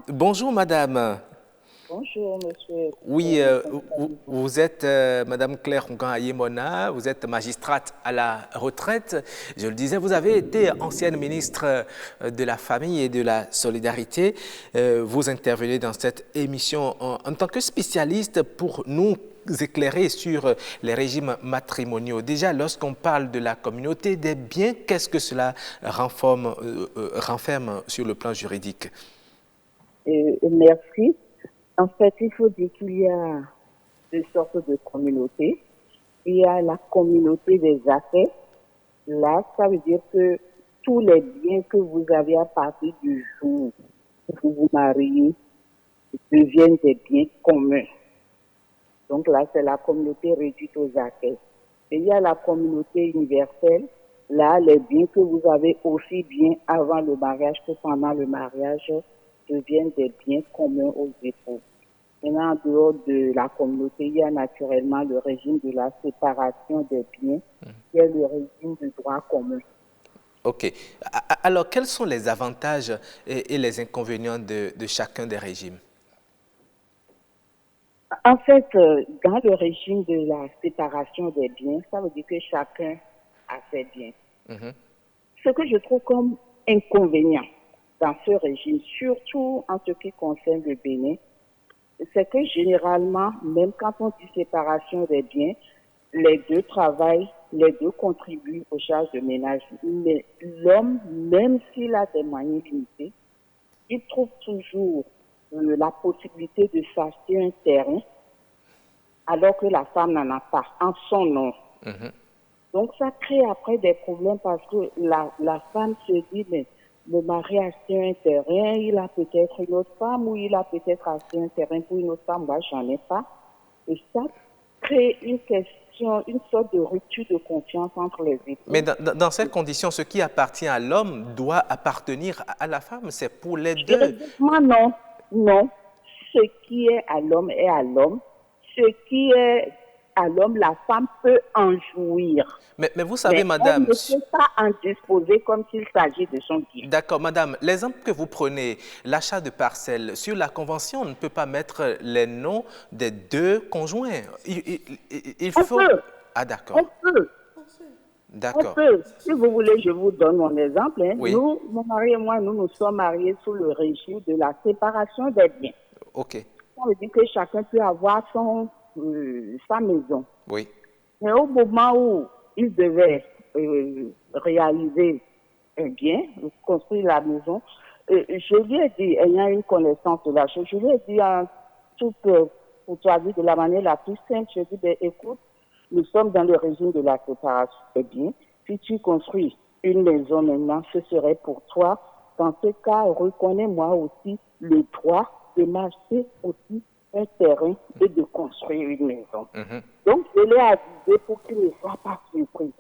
bonjour Madame. Bonjour, monsieur. Oui, vous êtes Madame Claire Rongan Ayemona, vous êtes magistrate à la retraite. Je le disais, vous avez été ancienne ministre de la Famille et de la Solidarité. Vous intervenez dans cette émission en tant que spécialiste pour nous éclairer sur les régimes matrimoniaux. Déjà, lorsqu'on parle de la communauté des biens, qu'est-ce que cela renferme sur le plan juridique? Merci. En fait, il faut dire qu'il y a deux sortes de communautés. Il y a la communauté des affaires. Là, ça veut dire que tous les biens que vous avez à partir du jour où vous vous mariez deviennent des biens communs. Donc là, c'est la communauté réduite aux affaires. Et il y a la communauté universelle. Là, les biens que vous avez aussi bien avant le mariage que pendant le mariage deviennent des biens communs aux époux. Maintenant, en dehors de la communauté, il y a naturellement le régime de la séparation des biens, qui est le régime du droit commun. OK. Alors, quels sont les avantages et les inconvénients de chacun des régimes? En fait, dans le régime de la séparation des biens, ça veut dire que chacun a ses biens. Ce que je trouve comme inconvénient dans ce régime, surtout en ce qui concerne le Bénin, c'est que généralement, même quand on dit séparation des biens, les deux travaillent, les deux contribuent aux charges de ménage. Mais l'homme, même s'il a des moyens limités, il trouve toujours la possibilité de s'acheter un terrain, alors que la femme n'en a pas, en son nom. Donc ça crée après des problèmes parce que la femme se dit, mais le mari a acheté un terrain, il a peut-être une autre femme, ou il a peut-être acheté un terrain pour une autre femme, moi j'en ai pas. Et ça crée une sorte de rupture de confiance entre les époux. Mais dans ces conditions, ce qui appartient à l'homme doit appartenir à la femme, c'est pour les deux. Juridiquement, non. Ce qui est à l'homme est à l'homme. Ce qui est à l'homme, la femme peut en jouir. Mais vous savez, madame... Elle ne peut pas en disposer comme s'il s'agit de son bien. D'accord, madame. L'exemple que vous prenez, l'achat de parcelles, sur la convention, on ne peut pas mettre les noms des deux conjoints. Il faut... On peut. Ah, d'accord. On peut. D'accord. On peut. Si vous voulez, je vous donne mon exemple. Oui. Nous, mon mari et moi, nous sommes mariés sous le régime de la séparation des biens. OK. Ça veut dire que chacun peut avoir sa maison. Oui. Mais au moment où il devait réaliser un bien, construire la maison, je lui ai dit, ayant une connaissance de la chose, je lui ai dit en toute courtoisie, de la manière la plus simple, je lui ai dit, ben, écoute, nous sommes dans le régime de la séparation des biens. Si tu construis une maison maintenant, ce serait pour toi. Dans ce cas, reconnais-moi aussi le droit de m'acheter aussi un terrain et de construire une maison. Donc, je l'ai avisé pour qu'il ne soit pas surpris.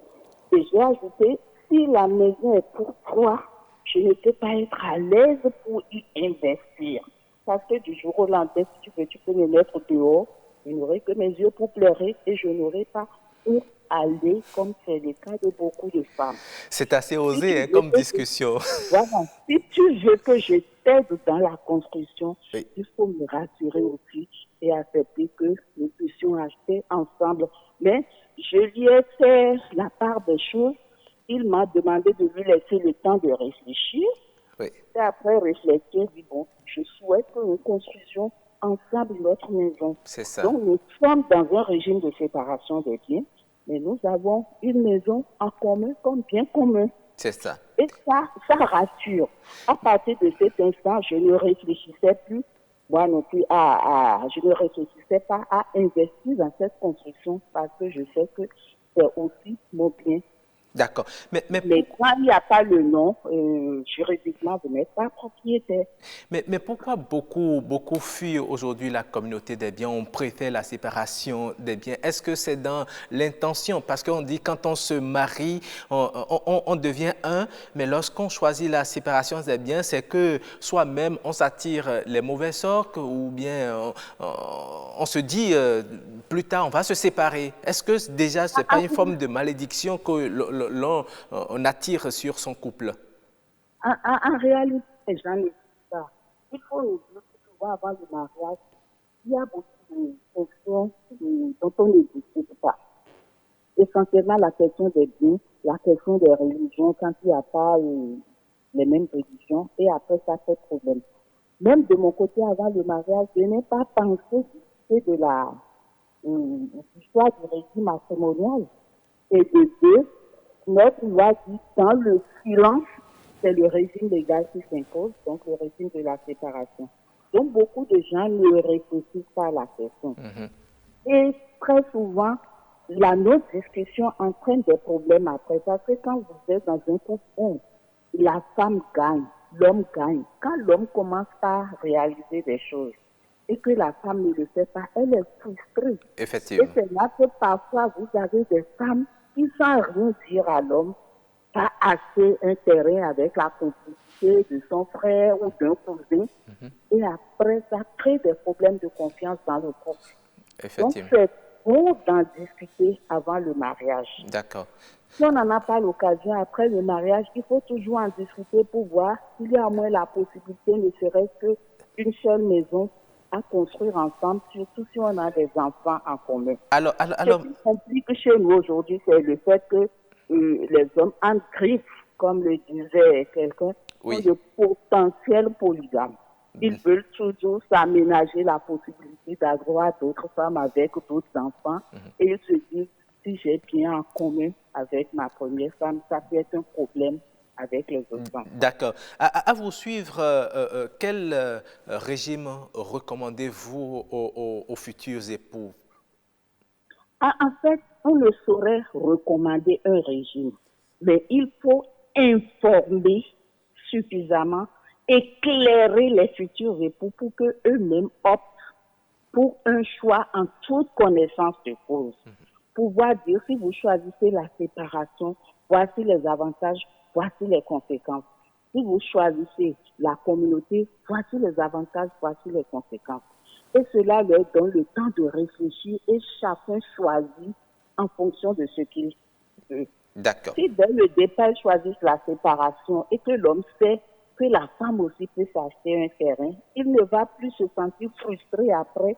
Et j'ai ajouté, si la maison est pour toi, je ne peux pas être à l'aise pour y investir. Parce que du jour au lendemain, si tu peux me mettre dehors, je n'aurai que mes yeux pour pleurer et je n'aurai pas où aller, comme c'est le cas de beaucoup de femmes. C'est assez osé comme discussion. Voilà. Si tu veux que je t'aide dans la construction, il faut me rassurer aussi et accepter que nous puissions acheter ensemble. Mais je lui ai fait la part des choses. Il m'a demandé de lui laisser le temps de réfléchir. Oui. Et après réfléchir, il dit, bon, je souhaite que nous construisions ensemble notre maison. C'est ça. Donc, nous sommes dans un régime de séparation des biens, mais nous avons une maison en commun comme bien commun. C'est ça. Et ça rassure. À partir de cet instant, je ne réfléchissais plus, moi non plus, je ne réfléchissais pas à investir dans cette construction parce que je sais que c'est aussi mon bien. D'accord. Mais quand il n'y a pas le nom, juridiquement, vous n'êtes pas propriétaire. Mais pourquoi beaucoup fuient aujourd'hui la communauté des biens? On préfère la séparation des biens. Est-ce que c'est dans l'intention? Parce qu'on dit quand on se marie, on devient un, mais lorsqu'on choisit la séparation des biens, c'est que soi-même, on s'attire les mauvais sorts ou bien on se dit plus tard, on va se séparer. Est-ce que déjà, ce n'est pas une forme de malédiction que l'on attire sur son couple? En réalité, j'en ai dit ça. Il faut nous dire que souvent avant le mariage, il y a beaucoup de questions dont on ne discute pas. Essentiellement la question des biens, la question des religions, quand il n'y a pas les mêmes religions, et après ça fait problème. Même de mon côté, avant le mariage, je n'ai pas pensé discuter de l'histoire du régime matrimonial. Et de deux, notre loi dit dans le silence, c'est le régime légal qui s'impose, donc le régime de la séparation. Donc beaucoup de gens ne réfléchissent pas à la question. Et très souvent, la non-discussion entraîne des problèmes après. Parce que quand vous êtes dans un couple, la femme gagne, l'homme gagne. Quand l'homme commence par réaliser des choses et que la femme ne le fait pas, elle est frustrée. Effectivement. Et c'est là que parfois vous avez des femmes qui, sans rien dire à l'homme, va acheter un terrain avec la complicité de son frère ou d'un cousin. Et après, ça crée des problèmes de confiance dans le couple. Donc, c'est bon d'en discuter avant le mariage. D'accord. Si on n'en a pas l'occasion après le mariage, il faut toujours en discuter pour voir s'il y a au moins la possibilité, ne serait-ce qu'une seule maison à construire ensemble, surtout si on a des enfants en commun. Alors... Ce qui complique chez nous aujourd'hui, c'est le fait que les hommes en griffent, comme le disait quelqu'un, sont de potentiels polygames. Ils veulent toujours s'aménager la possibilité d'avoir d'autres femmes avec d'autres enfants. Et ils se disent, si j'ai bien en commun avec ma première femme, ça peut être un problème avec les autres enfants. D'accord. À vous suivre, quel régime recommandez-vous aux futurs époux? En fait, on ne saurait recommander un régime, mais il faut informer suffisamment, éclairer les futurs époux pour qu'eux-mêmes optent pour un choix en toute connaissance de cause. Pouvoir dire, si vous choisissez la séparation, voici les avantages, voici les conséquences. Si vous choisissez la communauté, voici les avantages, voici les conséquences. Et cela leur donne le temps de réfléchir et chacun choisit en fonction de ce qu'il veut. D'accord. Si dès le départ, ils choisissent la séparation et que l'homme sait que la femme aussi peut s'acheter un terrain, il ne va plus se sentir frustré après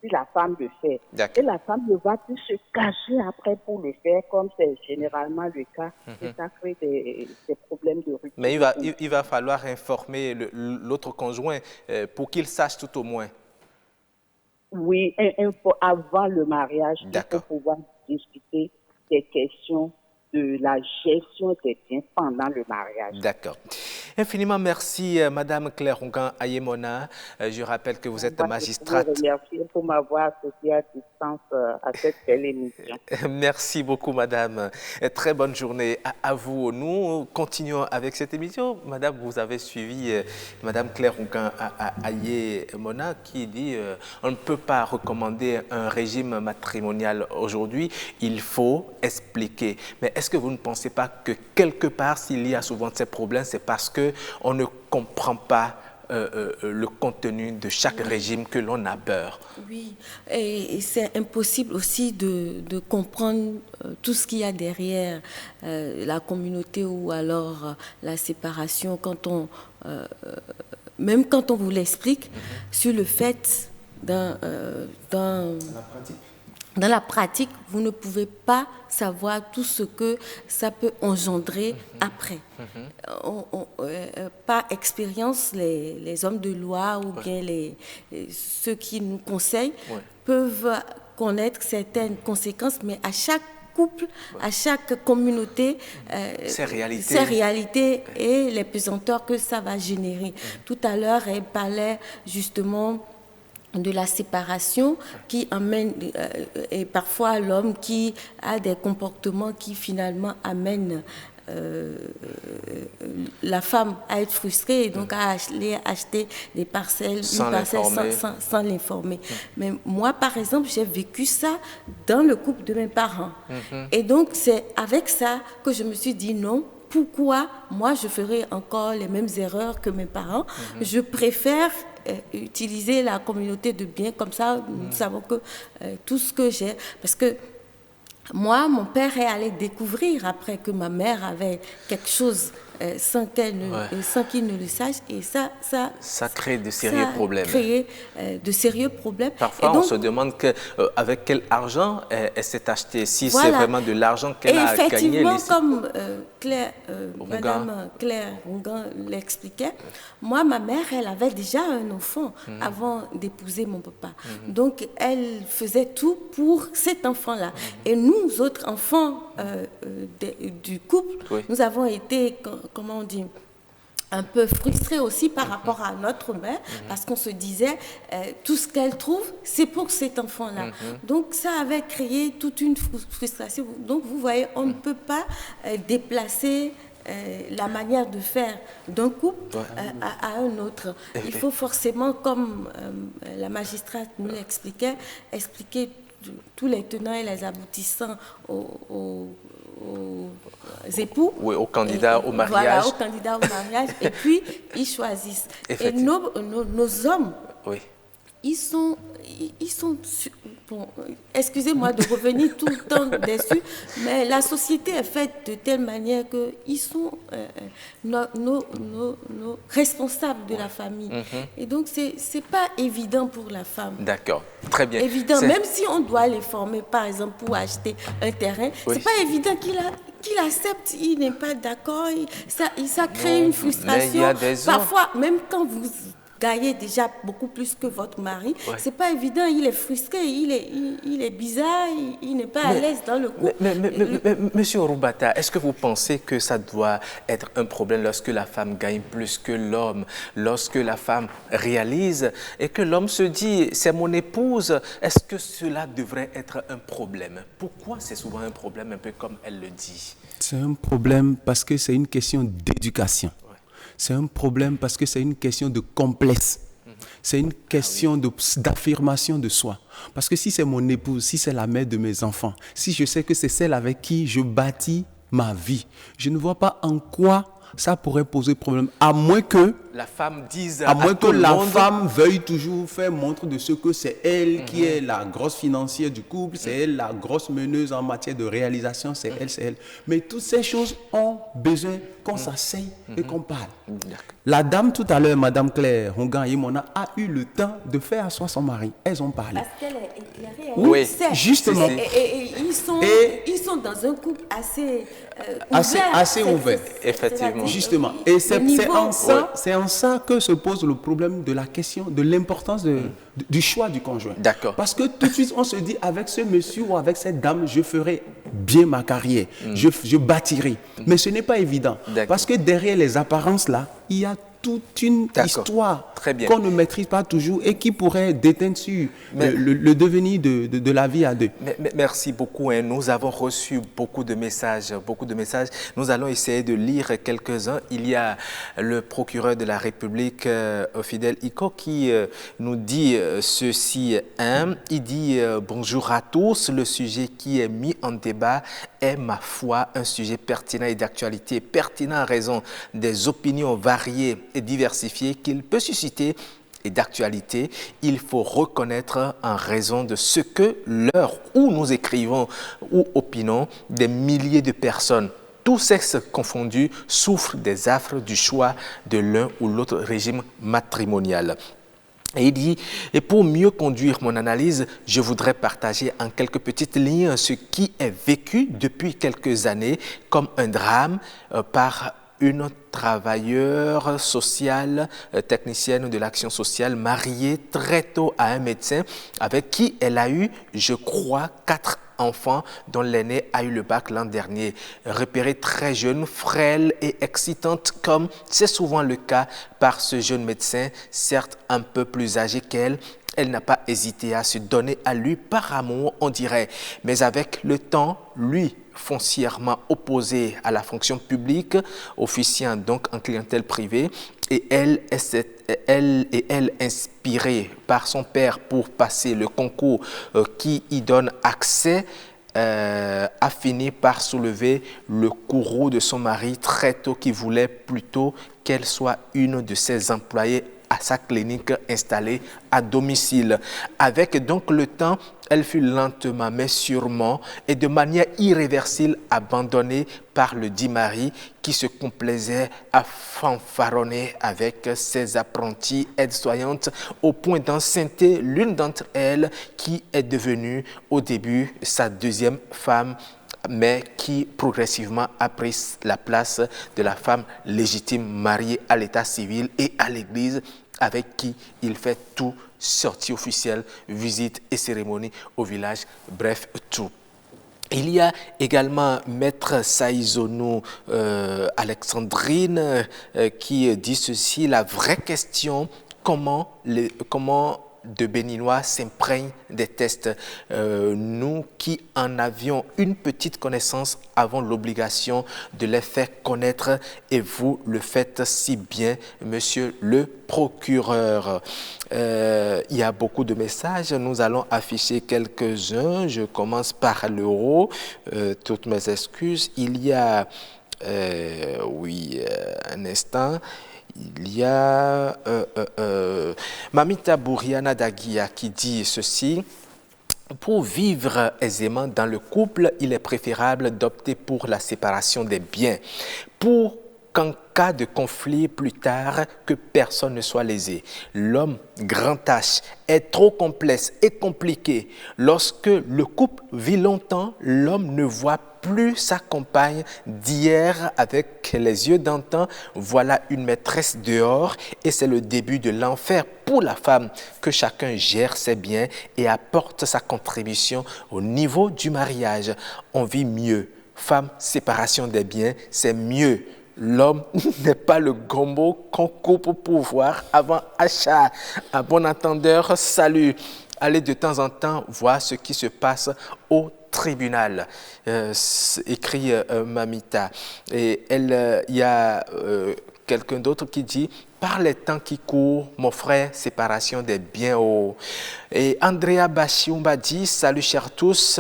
si la femme le fait. Et la femme ne va plus se cacher après pour le faire, comme c'est généralement le cas. Et ça crée des problèmes de rupture. Mais il va falloir informer l'autre conjoint pour qu'il sache tout au moins. Oui, avant le mariage, il faut pouvoir discuter des questions de la gestion des biens pendant le mariage. D'accord. Infiniment merci, Madame Claire Ongan Ayemona. Je rappelle que vous êtes magistrate. Je vous remercie pour m'avoir associé à distance à cette belle émission. Merci beaucoup, Madame. Très bonne journée à vous. Nous continuons avec cette émission. Madame, vous avez suivi Madame Claire Ongan Ayemona qui dit on ne peut pas recommander un régime matrimonial aujourd'hui. Il faut expliquer. Mais est-ce que vous ne pensez pas que quelque part, s'il y a souvent ces problèmes, c'est parce qu'on ne comprend pas le contenu de chaque régime que l'on a peur? Oui, et c'est impossible aussi de comprendre tout ce qu'il y a derrière la communauté ou alors la séparation quand même quand on vous l'explique sur le fait dans la pratique, vous ne pouvez pas savoir tout ce que ça peut engendrer après. Par expérience, les hommes de loi ou bien ceux qui nous conseillent peuvent connaître certaines conséquences, mais à chaque couple, à chaque communauté, ces réalités et les pesanteurs que ça va générer. Tout à l'heure, elle parlait justement de la séparation qui amène, et parfois l'homme qui a des comportements qui finalement amènent la femme à être frustrée et donc à aller acheter des parcelles, sans l'informer. Mais moi, par exemple, j'ai vécu ça dans le couple de mes parents. Et donc, c'est avec ça que je me suis dit non, pourquoi moi je ferais encore les mêmes erreurs que mes parents? Je préfère utiliser la communauté de biens comme ça. Nous savons que tout ce que j'ai, parce que moi, mon père est allé découvrir après que ma mère avait quelque chose sans qu'il ne le sache, et ça crée de sérieux problèmes. De sérieux problèmes. Parfois, donc, on se demande avec quel argent elle s'est achetée, si c'est vraiment de l'argent qu'elle a gagné. Effectivement, comme Madame Claire Ongan l'expliquait, moi, ma mère, elle avait déjà un enfant avant d'épouser mon papa. Donc, elle faisait tout pour cet enfant-là. Et nous, autres enfants du couple, nous avons été, comment on dit, un peu frustrés aussi par rapport à notre mère, parce qu'on se disait, tout ce qu'elle trouve, c'est pour cet enfant-là. Donc, ça avait créé toute une frustration. Donc, vous voyez, on ne peut pas déplacer la manière de faire d'un couple à un autre. Il faut forcément, comme la magistrate nous l'expliquait, expliquer tous les tenants et les aboutissants aux époux. Oui, aux candidats au mariage. Voilà, aux candidats au mariage. Et puis, ils choisissent. Et nos hommes, ils sont bon, excusez-moi de revenir tout le temps dessus, mais la société est faite de telle manière qu'ils sont nos responsables de la famille. Et donc, c'est pas évident pour la femme. D'accord, très bien. Évident, même si on doit les former, par exemple, pour acheter un terrain, c'est pas évident qu'il accepte, il n'est pas d'accord, ça crée une frustration. Parfois, même quand vous gagnez déjà beaucoup plus que votre mari, c'est pas évident, il est frustré, il est bizarre, il n'est pas à l'aise dans le couple. Monsieur Roubata, est-ce que vous pensez que ça doit être un problème lorsque la femme gagne plus que l'homme, lorsque la femme réalise et que l'homme se dit c'est mon épouse, est-ce que cela devrait être un problème? Pourquoi c'est souvent un problème, un peu comme elle le dit? C'est un problème parce que c'est une question d'éducation. C'est un problème parce que c'est une question de complexe. C'est une question d'affirmation de soi. Parce que si c'est mon épouse, si c'est la mère de mes enfants, si je sais que c'est celle avec qui je bâtis ma vie, je ne vois pas en quoi ça pourrait poser problème, à moins que la femme dise femme veuille toujours faire montre de ce que c'est elle qui est la grosse financière du couple, c'est elle la grosse meneuse en matière de réalisation, c'est elle. Mais toutes ces choses ont besoin qu'on s'asseye et qu'on parle. La dame tout à l'heure, Madame Claire Ongan Ayemona, a eu le temps de faire asseoir son mari. Elles ont parlé. Parce qu'elle est éclairée. Oui, justement. Et ils sont dans un couple assez ouvert. Assez ouvert. Effectivement. Justement. Et c'est niveau, en ça que se pose le problème de la question de l'importance du choix du conjoint. D'accord. Parce que tout de suite, on se dit, avec ce monsieur ou avec cette dame, je ferai bien ma carrière, je bâtirai. Mais ce n'est pas évident. Parce que derrière les apparences là, il y a toute une histoire qu'on ne maîtrise pas toujours et qui pourrait déteindre sur le devenir de la vie à deux. Merci beaucoup. Nous avons reçu beaucoup de messages. Nous allons essayer de lire quelques-uns. Il y a le procureur de la République, Fidèle Iko, qui nous dit ceci. Il dit bonjour à tous. Le sujet qui est mis en débat est, ma foi, un sujet pertinent et d'actualité. Pertinent en raison des opinions variées et diversifiées qu'il peut susciter et d'actualité. Il faut reconnaître en raison de ce que l'heure où nous écrivons ou opinons, des milliers de personnes, tous sexes confondus, souffrent des affres du choix de l'un ou l'autre régime matrimonial. Et il dit, et pour mieux conduire mon analyse, je voudrais partager en quelques petites lignes ce qui est vécu depuis quelques années comme un drame par une travailleuse sociale, technicienne de l'action sociale, mariée très tôt à un médecin avec qui elle a eu, je crois, 4 enfants dont l'aînée a eu le bac l'an dernier. Repérée très jeune, frêle et excitante comme c'est souvent le cas par ce jeune médecin, certes un peu plus âgé qu'elle, elle n'a pas hésité à se donner à lui par amour, on dirait. Mais avec le temps, lui, foncièrement opposé à la fonction publique, officiant donc en clientèle privée, et elle inspirée par son père pour passer le concours qui y donne accès, a fini par soulever le courroux de son mari très tôt, qui voulait plutôt qu'elle soit une de ses employées à sa clinique installée à domicile. Avec donc le temps, elle fut lentement mais sûrement et de manière irréversible abandonnée par le dit mari qui se complaisait à fanfaronner avec ses apprenties aides-soignantes au point d'enceinte l'une d'entre elles qui est devenue au début sa deuxième femme, mais qui progressivement a pris la place de la femme légitime mariée à l'état civil et à l'église, avec qui il fait tout, sortie officielle, visite et cérémonie au village, bref, tout. Il y a également Maître Saïzonou Alexandrine qui dit ceci, la vraie question, comment de Béninois s'imprègnent des tests. Nous qui en avions une petite connaissance avons l'obligation de les faire connaître et vous le faites si bien, monsieur le procureur. Il y a beaucoup de messages, nous allons afficher quelques-uns. Je commence par l'euro, toutes mes excuses. Il y a, un instant. Il y a Mamita Bouriana Daguia qui dit ceci. Pour vivre aisément dans le couple, il est préférable d'opter pour la séparation des biens. Pour qu'en cas de conflit plus tard, que personne ne soit lésé. L'homme, grand H, est trop complexe et compliqué. Lorsque le couple vit longtemps, l'homme ne voit plus sa compagne d'hier avec les yeux d'antan. Voilà une maîtresse dehors et c'est le début de l'enfer pour la femme. Que chacun gère ses biens et apporte sa contribution au niveau du mariage. On vit mieux. Femme, séparation des biens, c'est mieux. L'homme n'est pas le gombo qu'on coupe au pouvoir avant achat. À bon entendeur, salut. Allez de temps en temps voir ce qui se passe au tribunal, écrit Mamita. Et il y a quelqu'un d'autre qui dit « Par les temps qui courent, mon frère, séparation des biens au... » Et Andrea Bachiumba dit « Salut chers tous,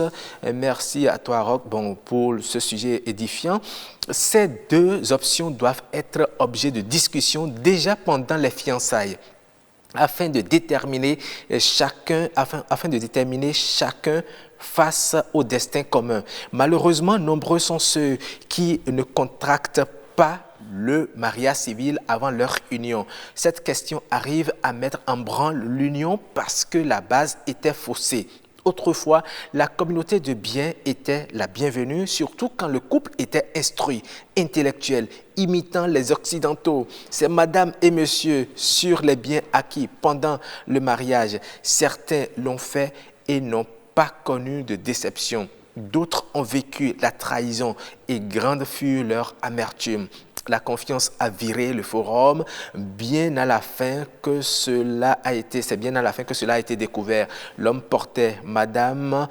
merci à toi Roch pour ce sujet édifiant. Ces deux options doivent être objet de discussion déjà pendant les fiançailles, afin de déterminer chacun face au destin commun. Malheureusement, nombreux sont ceux qui ne contractent pas le mariage civil avant leur union. Cette question arrive à mettre en branle l'union parce que la base était faussée. Autrefois, la communauté de biens était la bienvenue, surtout quand le couple était instruit, intellectuel, imitant les Occidentaux. C'est madame et monsieur sur les biens acquis pendant le mariage. Certains l'ont fait et n'ont pas connu de déception. D'autres ont vécu la trahison et grande fut leur amertume. La confiance a viré le forum, c'est bien à la fin que cela a été découvert. L'homme portait madame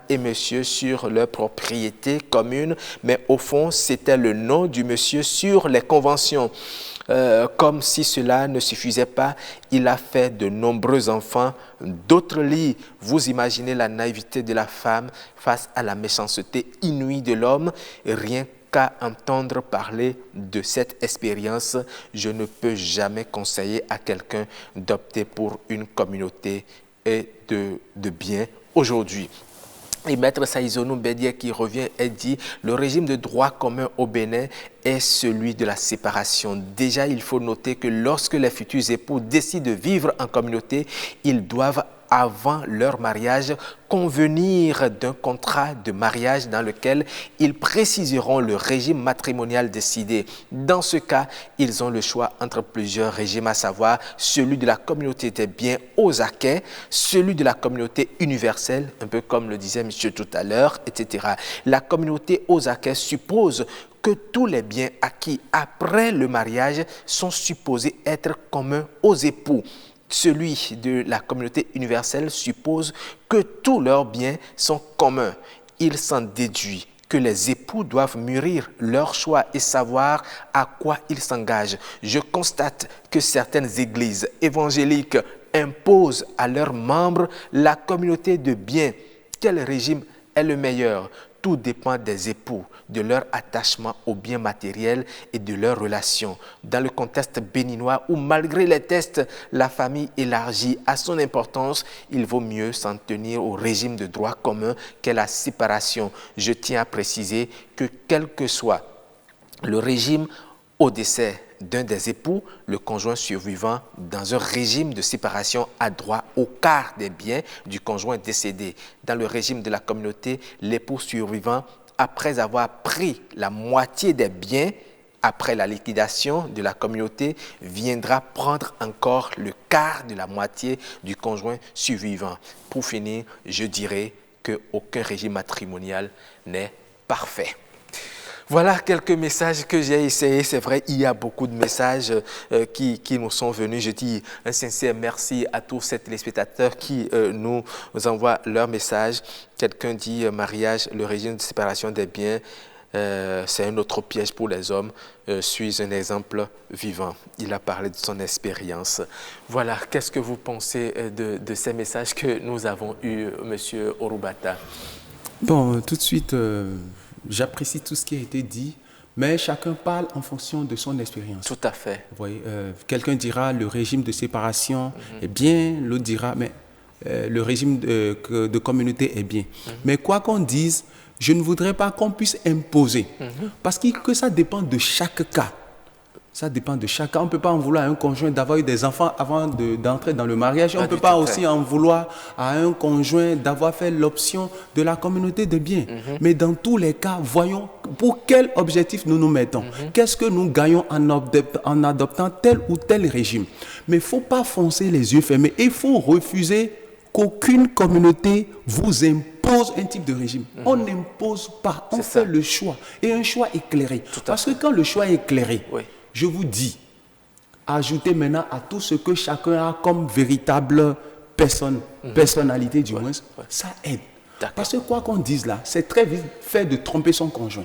et monsieur sur leur propriété commune, mais au fond, c'était le nom du monsieur sur les conventions. Comme si cela ne suffisait pas, il a fait de nombreux enfants, d'autres lits. Vous imaginez la naïveté de la femme face à la méchanceté inouïe de l'homme. Rien qu'à entendre parler de cette expérience, je ne peux jamais conseiller à quelqu'un d'opter pour une communauté de biens aujourd'hui. Et Maître Saïzonou Bédié qui revient et dit « Le régime de droit commun au Bénin est celui de la séparation. Déjà, il faut noter que lorsque les futurs époux décident de vivre en communauté, ils doivent avant leur mariage, convenir d'un contrat de mariage dans lequel ils préciseront le régime matrimonial décidé. Dans ce cas, ils ont le choix entre plusieurs régimes, à savoir celui de la communauté des biens aux acquets, celui de la communauté universelle, un peu comme le disait monsieur tout à l'heure, etc. La communauté aux acquets suppose que tous les biens acquis après le mariage sont supposés être communs aux époux. Celui de la communauté universelle suppose que tous leurs biens sont communs. Il s'en déduit que les époux doivent mûrir leur choix et savoir à quoi ils s'engagent. Je constate que certaines églises évangéliques imposent à leurs membres la communauté de biens. Quel régime est le meilleur? Tout dépend des époux, de leur attachement aux biens matériels et de leurs relations. Dans le contexte béninois où, malgré les tests, la famille élargie a son importance, il vaut mieux s'en tenir au régime de droit commun qu'est la séparation. Je tiens à préciser que quel que soit le régime au décès d'un des époux, le conjoint survivant dans un régime de séparation a droit au quart des biens du conjoint décédé. Dans le régime de la communauté, l'époux survivant, après avoir pris la moitié des biens, après la liquidation de la communauté, viendra prendre encore le quart de la moitié du conjoint survivant. Pour finir, je dirais qu'aucun régime matrimonial n'est parfait. Voilà quelques messages que j'ai essayés. C'est vrai, il y a beaucoup de messages qui nous sont venus. Je dis un sincère merci à tous ces téléspectateurs qui nous envoient leurs messages. Quelqu'un dit mariage, le régime de séparation des biens, c'est un autre piège pour les hommes. Suis un exemple vivant. Il a parlé de son expérience. Voilà, qu'est-ce que vous pensez de ces messages que nous avons eus, Monsieur Orubata? Bon, tout de suite... j'apprécie tout ce qui a été dit, mais chacun parle en fonction de son expérience. Tout à fait. Vous voyez, quelqu'un dira le régime de séparation est bien, l'autre dira mais le régime de communauté est bien. Mais quoi qu'on dise, je ne voudrais pas qu'on puisse imposer, parce que ça dépend de chaque cas. Ça dépend de chacun. On ne peut pas en vouloir à un conjoint d'avoir eu des enfants avant d'entrer dans le mariage. On ne peut pas aussi en vouloir à un conjoint d'avoir fait l'option de la communauté de biens. Mais dans tous les cas, voyons pour quel objectif nous nous mettons. Qu'est-ce que nous gagnons en adoptant tel ou tel régime. Mais il ne faut pas foncer les yeux fermés. Il faut refuser qu'aucune communauté vous impose un type de régime. On n'impose pas, on fait le choix. Et un choix éclairé. Parce que quand le choix est éclairé, je vous dis, ajoutez maintenant à tout ce que chacun a comme véritable personnalité du moins, ça aide. Parce que quoi qu'on dise là, c'est très vite fait de tromper son conjoint.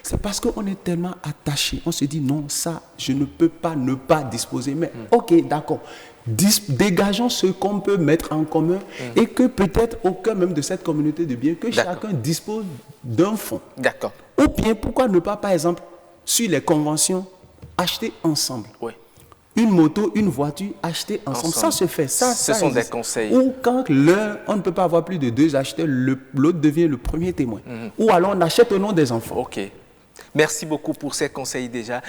C'est parce qu'on est tellement attaché, on se dit non, ça, je ne peux pas ne pas disposer. Mais ok, d'accord, dégageons ce qu'on peut mettre en commun et que peut-être au cœur même de cette communauté de biens, que chacun dispose d'un fonds. D'accord. Ou bien, pourquoi ne pas, par exemple, sur les conventions, acheter ensemble. Une moto, une voiture, acheter ensemble. Ça se fait. Ce sont des conseils. Ou quand l'un, on ne peut pas avoir plus de deux acheteurs, l'autre devient le premier témoin. Ou alors on achète au nom des enfants. Merci beaucoup pour ces conseils déjà.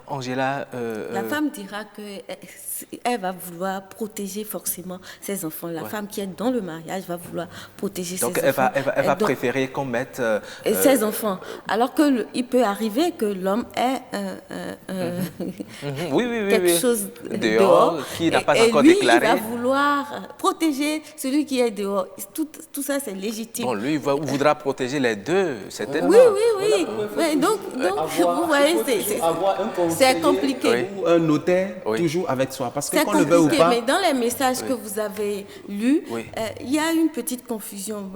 Angela... La femme dira qu'elle va vouloir protéger forcément ses enfants. La femme qui est dans le mariage va vouloir protéger ses enfants. Donc elle va préférer qu'on mette... ses enfants. Alors qu'il peut arriver que l'homme ait quelque chose dehors qui n'a pas et encore lui, déclaré. Il va vouloir protéger celui qui est dehors. Tout ça, c'est légitime. Bon, lui, il voudra protéger les deux, certainement. Oui. Mais donc vous voyez, c'est compliqué. Ou un notaire, toujours avec soi. Parce que c'est qu'on le veut ou pas... mais dans les messages que vous avez lus, il y a une petite confusion.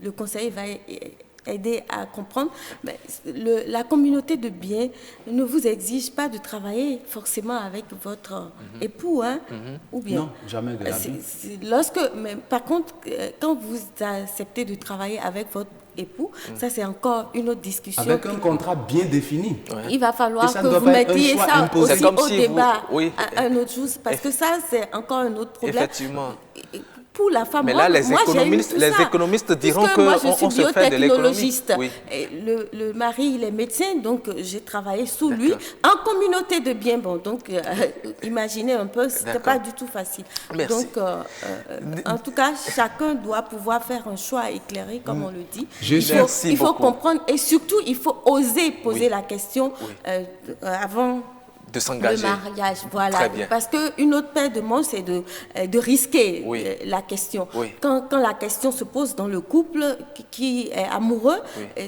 Le conseiller va aider à comprendre. Mais la communauté de biens ne vous exige pas de travailler forcément avec votre époux, ou bien. Non, jamais de la vie. Mais par contre, quand vous acceptez de travailler avec votre époux, ça c'est encore une autre discussion. Avec un contrat bien défini. Il va falloir que vous mettiez ça aussi au débat un autre jour, parce que ça c'est encore un autre problème. Effectivement. Pour la femme, mais là, les économistes diront qu'on se fait de l'économie. Oui. Le mari, il est médecin, donc j'ai travaillé sous lui en communauté de biens. Bon, donc imaginez un peu, c'était pas du tout facile. Merci. Donc, en tout cas, chacun doit pouvoir faire un choix éclairé, comme on le dit. Il faut comprendre et surtout, il faut oser poser la question avant de s'engager. Le mariage, voilà. Très bien. Parce qu'une autre paire de manches, c'est de risquer la question. Oui. Quand la question se pose dans le couple qui est amoureux,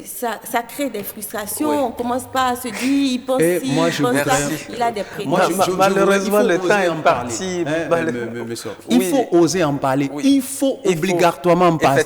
ça crée des frustrations. On ne commence pas à se dire, il pense ci, il pense ça, il a des prétentions. Malheureusement, le temps est parti. Il faut oser en parler. Il faut obligatoirement en parler.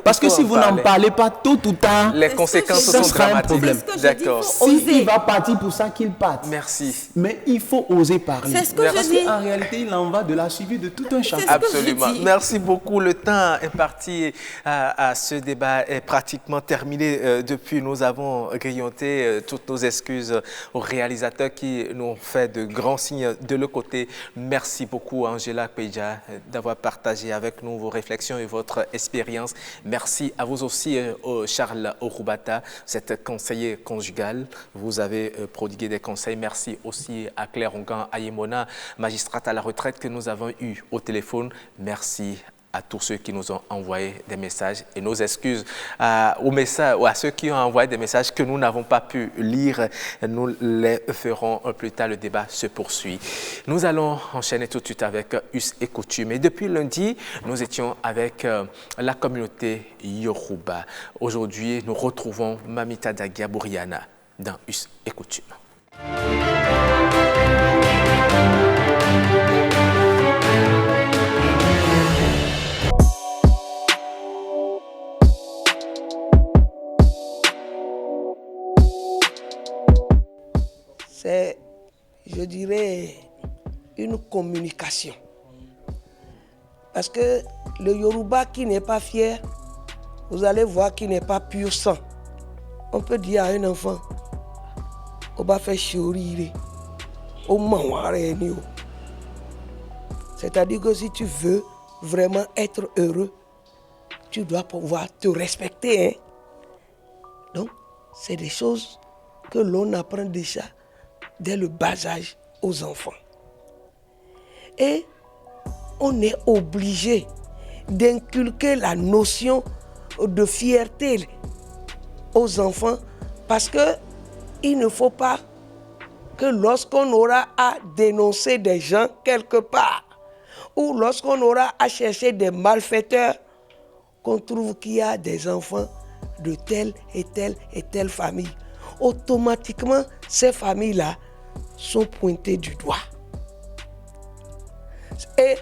Parce que si vous n'en parlez pas, tôt ou tard, les conséquences sont dramatiques. D'accord. S'il va partir pour ça, qu'il parte. Merci. Mais il faut oser parler. C'est ce que je dis. Parce qu'en réalité, il en va de la suivi de tout un chacun. Absolument. Merci beaucoup. Le temps imparti à ce débat est pratiquement terminé. Depuis, nous avons grignoté toutes nos excuses aux réalisateurs qui nous ont fait de grands signes de leur côté. Merci beaucoup, Angela Kpeidja, d'avoir partagé avec nous vos réflexions et votre expérience. Merci à vous aussi, Charles Orubata, vous êtes conseiller conjugal. Vous avez prodigué des conseils. Merci aussi à Claire Ongan Ayemona, magistrate à la retraite que nous avons eue au téléphone. Merci à tous ceux qui nous ont envoyé des messages et nos excuses à ceux qui ont envoyé des messages que nous n'avons pas pu lire. Nous les ferons plus tard. Le débat se poursuit. Nous allons enchaîner tout de suite avec Us et Coutume. Et depuis lundi, nous étions avec la communauté Yoruba. Aujourd'hui, nous retrouvons Mamita Dagia Bouriana dans Us et Coutume. C'est, je dirais, une communication. Parce que le Yoruba qui n'est pas fier, vous allez voir qu'il n'est pas pur sang. On peut dire à un enfant, on va faire chorire, c'est-à-dire que si tu veux vraiment être heureux, tu dois pouvoir te respecter. Hein? Donc, c'est des choses que l'on apprend déjà dès le bas âge aux enfants. Et on est obligé d'inculquer la notion de fierté aux enfants parce que il ne faut pas que lorsqu'on aura à dénoncer des gens quelque part ou lorsqu'on aura à chercher des malfaiteurs, qu'on trouve qu'il y a des enfants de telle et telle et telle famille. Automatiquement, ces familles-là sont pointées du doigt. Et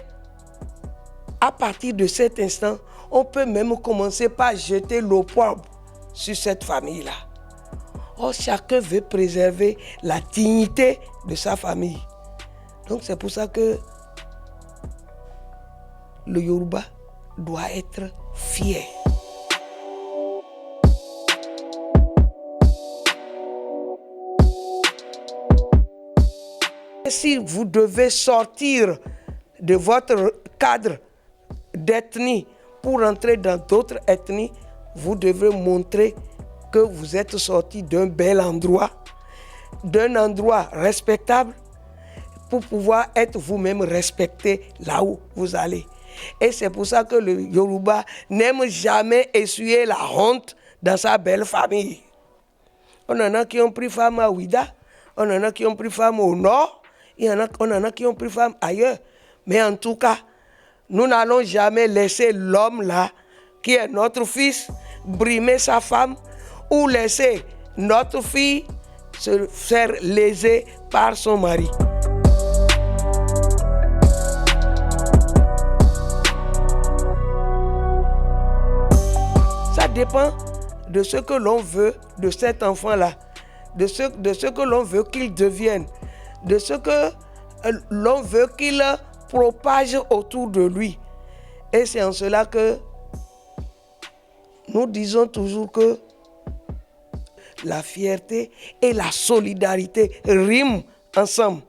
à partir de cet instant, on peut même commencer par jeter l'opprobre sur cette famille-là. Or, chacun veut préserver la dignité de sa famille. Donc, c'est pour ça que le Yoruba doit être fier. Si vous devez sortir de votre cadre d'ethnie pour entrer dans d'autres ethnies, vous devez montrer que vous êtes sorti d'un bel endroit, d'un endroit respectable, pour pouvoir être vous-même respecté là où vous allez. Et c'est pour ça que le Yoruba n'aime jamais essuyer la honte dans sa belle famille. On en a qui ont pris femme à Ouida, on en a qui ont pris femme au nord, on en a qui ont pris femme ailleurs. Mais en tout cas, nous n'allons jamais laisser l'homme là, qui est notre fils, brimer sa femme ou laisser notre fille se faire léser par son mari. Ça dépend de ce que l'on veut de cet enfant-là, de ce que l'on veut qu'il devienne, de ce que l'on veut qu'il propage autour de lui. Et c'est en cela que nous disons toujours que la fierté et la solidarité riment ensemble.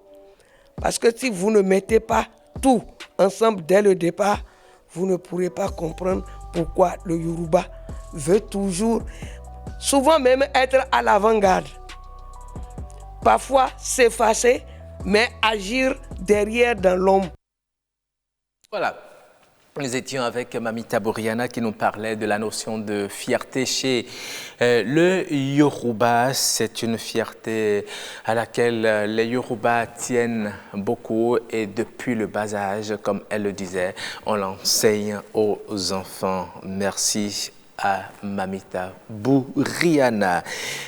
Parce que si vous ne mettez pas tout ensemble dès le départ, vous ne pourrez pas comprendre pourquoi le Yoruba veut toujours, souvent même être à l'avant-garde. Parfois s'effacer, mais agir derrière dans l'ombre. Voilà. Nous étions avec Mamita Bouriana qui nous parlait de la notion de fierté chez le Yoruba. C'est une fierté à laquelle les Yoruba tiennent beaucoup et depuis le bas âge, comme elle le disait, on l'enseigne aux enfants. Merci à Mamita Bouriana.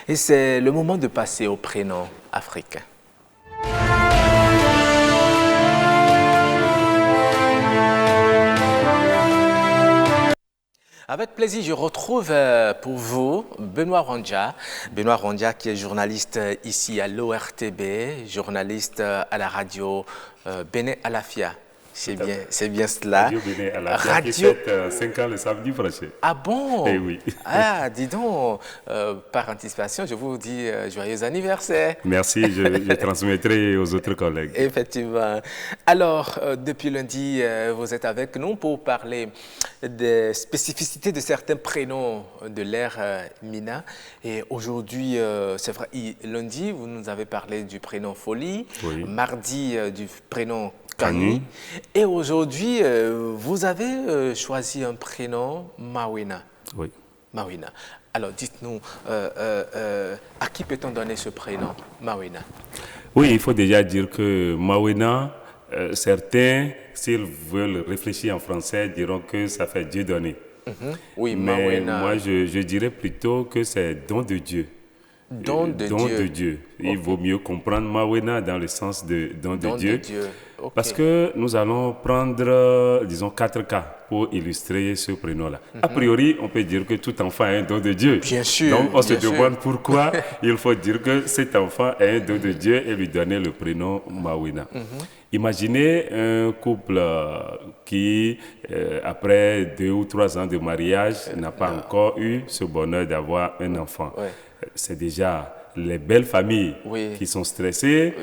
Et c'est le moment de passer au prénom africain. Avec plaisir, je retrouve pour vous Benoît Rondia. Benoît Rondia qui est journaliste ici à l'ORTB, journaliste à la radio Béné Alafia. C'est bien cela. Radio Béné Alafia qui fête 5 ans le samedi prochain. Ah bon? Eh oui. Ah, dis donc, par anticipation, je vous dis joyeux anniversaire. Merci, je transmettrai aux autres collègues. Effectivement. Alors, depuis lundi, vous êtes avec nous pour parler des spécificités de certains prénoms de l'ère Mina. Et aujourd'hui, c'est vrai, lundi, vous nous avez parlé du prénom Folie. Oui. Mardi, du prénom Kani. Et aujourd'hui, vous avez choisi un prénom Mawina. Oui. Mawina. Alors, dites-nous, à qui peut-on donner ce prénom, Mawina? Oui, il faut déjà dire que Mawina, certains, s'ils veulent réfléchir en français, diront que ça fait Dieu donné. Oui, mais Mawina. Moi, je dirais plutôt que c'est don de Dieu. Don de Dieu. Il vaut mieux comprendre Mawina dans le sens de don de Dieu. Okay. Parce que nous allons prendre, disons, 4 cas pour illustrer ce prénom-là. A priori, on peut dire que tout enfant est un don de Dieu. Bien sûr. Donc, on se demande pourquoi il faut dire que cet enfant est un don de Dieu et lui donner le prénom Mawina. Imaginez un couple qui, après 2 ou 3 ans de mariage, n'a pas encore eu ce bonheur d'avoir un enfant. Ouais. C'est déjà les belles familles qui sont stressées.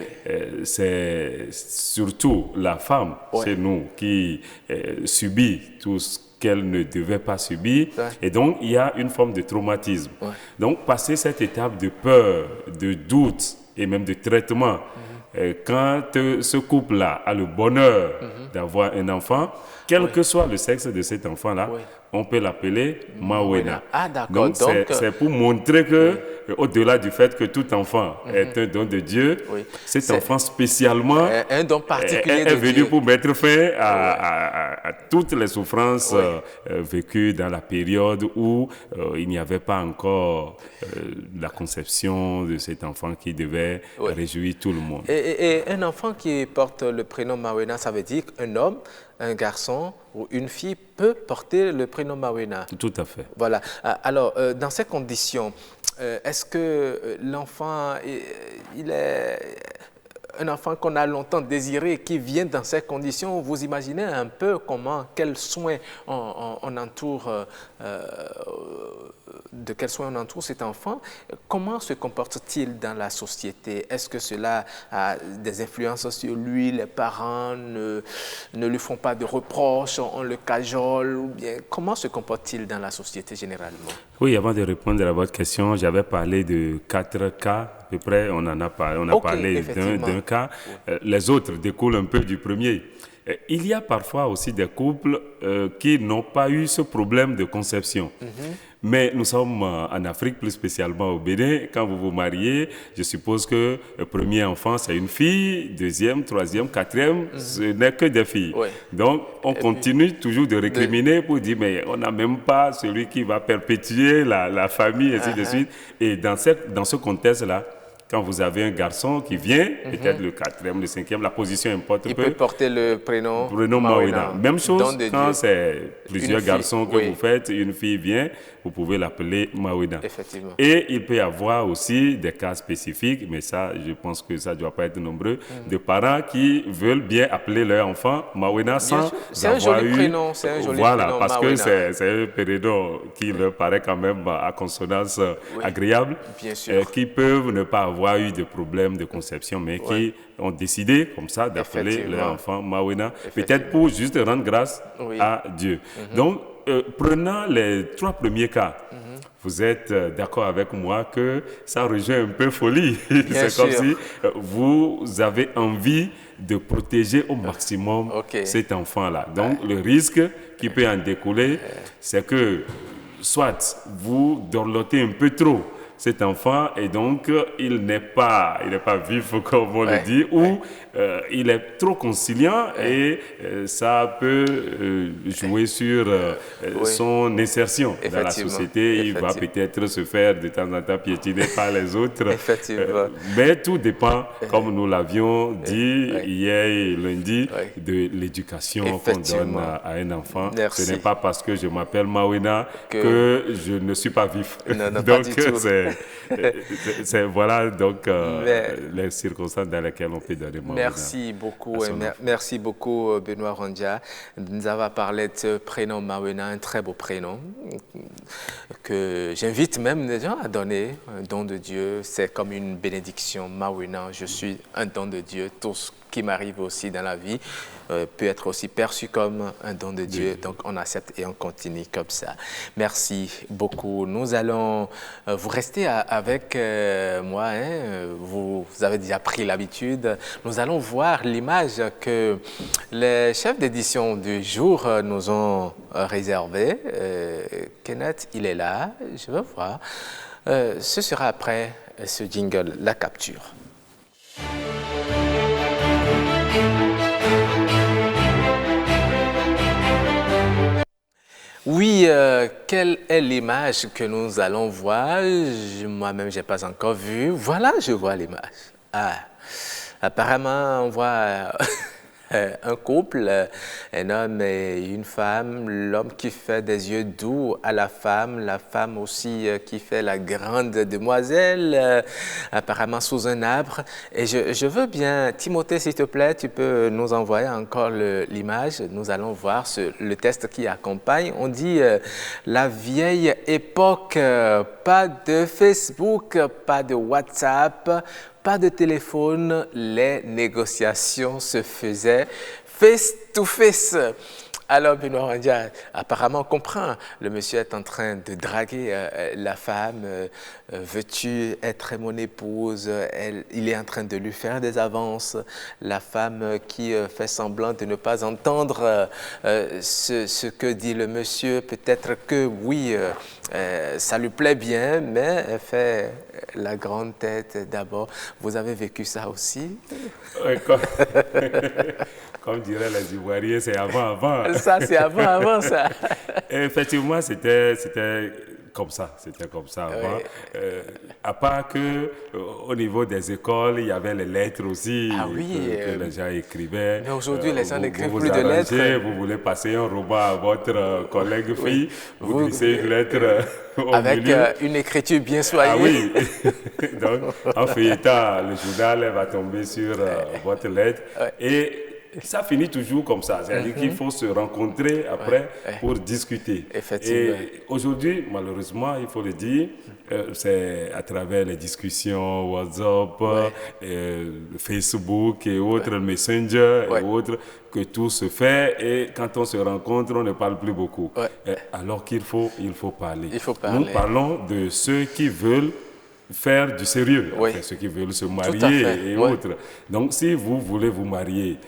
C'est surtout la femme chez nous qui subit tout ce qu'elle ne devait pas subir. Et donc, il y a une forme de traumatisme. Donc, passer cette étape de peur, de doute et même de traitement, quand ce couple-là a le bonheur d'avoir un enfant, quel que soit le sexe de cet enfant-là, on peut l'appeler Mawina. Ah, d'accord. Donc, c'est pour montrer que, au-delà du fait que tout enfant est un don de Dieu, cet enfant spécialement un don particulier est venu pour mettre fin à toutes les souffrances vécues dans la période où il n'y avait pas encore la conception de cet enfant qui devait réjouir tout le monde. Et un enfant qui porte le prénom Mawina, ça veut dire qu'un homme, un garçon ou une fille peut porter le prénom Mawina. Tout à fait. Voilà. Alors, dans ces conditions, est-ce que l'enfant, il est un enfant qu'on a longtemps désiré, qui vient dans ces conditions? Vous imaginez un peu quels soins on entoure de quel soin on entoure cet enfant, comment se comporte-t-il dans la société? Est-ce que cela a des influences sur lui? Les parents ne lui font pas de reproches, on le cajole, ou bien comment se comporte-t-il dans la société généralement? Oui, avant de répondre à votre question, j'avais parlé de 4 cas, à peu près, on a parlé d'un cas. Les autres découlent un peu du premier. Il y a parfois aussi des couples qui n'ont pas eu ce problème de conception. Mais nous sommes en Afrique, plus spécialement au Bénin. Quand vous vous mariez, je suppose que le premier enfant, c'est une fille, deuxième, troisième, quatrième, ce n'est que des filles. Donc, on continue toujours de récriminer pour dire, mais on n'a même pas celui qui va perpétuer la famille, et ainsi de suite. Et dans ce contexte-là, quand vous avez un garçon qui vient, peut-être le 4e, le 5e, la position importe peu. Il peut porter le prénom Mawena. Même chose quand c'est plusieurs garçons que vous faites, une fille vient, vous pouvez l'appeler Mawena. Effectivement. Et il peut y avoir aussi des cas spécifiques, mais ça, je pense que ça ne doit pas être nombreux, de parents qui veulent bien appeler leur enfant Mawena sans avoir eu... prénom, c'est un joli voilà, prénom, parce Mawena. que c'est un prénom qui leur paraît quand même à consonance agréable, qui peuvent ne pas avoir eu de problème de conception, mais qui ont décidé comme ça d'appeler leur enfant Mawena, peut-être pour juste rendre grâce à Dieu. Donc, prenant les 3 premiers cas, vous êtes d'accord avec moi que ça rejoint un peu folie. C'est comme si vous avez envie de protéger au maximum cet enfant-là. Donc, le risque qui peut en découler, c'est que soit vous dorlotez un peu trop cet enfant et donc il n'est pas vif comme on le dit, ou il est trop conciliant et ça peut jouer sur son insertion dans la société. Il va peut-être se faire de temps en temps piétiner par les autres. Mais tout dépend, comme nous l'avions dit hier et lundi, de l'éducation qu'on donne à un enfant. Ce n'est pas parce que je m'appelle Mawena que je ne suis pas vif. Non, donc pas du tout. Voilà donc les circonstances dans lesquelles on peut donner Mawena. Merci beaucoup Benoît Rondia. Nous avons parlé de ce prénom Mawena, un très beau prénom que j'invite même les gens à donner, un don de Dieu. C'est comme une bénédiction. Mawena, je suis un don de Dieu. Tout ce qui m'arrive aussi dans la vie peut être aussi perçu comme un don de Dieu. Donc, on accepte et on continue comme ça. Merci beaucoup. Nous allons... vous restez avec moi. Vous avez déjà pris l'habitude. Nous allons voir l'image que les chefs d'édition du jour nous ont réservée. Kenneth, il est là. Je veux voir. Ce sera après ce jingle, la capture. Oui, quelle est l'image que nous allons voir? Moi-même, je n'ai pas encore vu. Voilà, je vois l'image. Apparemment, on voit un couple, un homme et une femme, l'homme qui fait des yeux doux à la femme aussi qui fait la grande demoiselle, apparemment sous un arbre. Et je veux bien, Timothée, s'il te plaît, tu peux nous envoyer encore l'image. Nous allons voir le texte qui accompagne. On dit la vieille époque, pas de Facebook, pas de WhatsApp, pas de téléphone, les négociations se faisaient face to face. Alors, Benoît Rondia, apparemment, on comprend. Le monsieur est en train de draguer la femme. Veux-tu être mon épouse? Il est en train de lui faire des avances. La femme qui fait semblant de ne pas entendre ce que dit le monsieur. Peut-être que oui, ça lui plaît bien, mais elle fait la grande tête d'abord. Vous avez vécu ça aussi? Oui, comme diraient les Ivoiriens, c'est avant. Ça, c'est avant, ça. Effectivement, c'était comme ça. C'était comme ça avant. Oui. À part que au niveau des écoles, il y avait les lettres aussi que les gens écrivaient. Mais aujourd'hui, les gens n'écrivent plus de lettres. Vous voulez passer un roman à votre collègue fille, vous glissez une lettre avec une écriture bien soignée. Ah oui. Donc, en feuilletant le journal, elle va tomber sur votre lettre. Et ça finit toujours comme ça. C'est-à-dire qu'il faut se rencontrer après pour discuter. Effectivement. Et aujourd'hui, malheureusement, il faut le dire, c'est à travers les discussions WhatsApp, Facebook et autres, Messenger et autres, que tout se fait. Et quand on se rencontre, on ne parle plus beaucoup. Alors qu'il faut parler. Il faut parler. Nous parlons de ceux qui veulent faire du sérieux, enfin, ceux qui veulent se marier et autres. Donc, si vous voulez vous marier,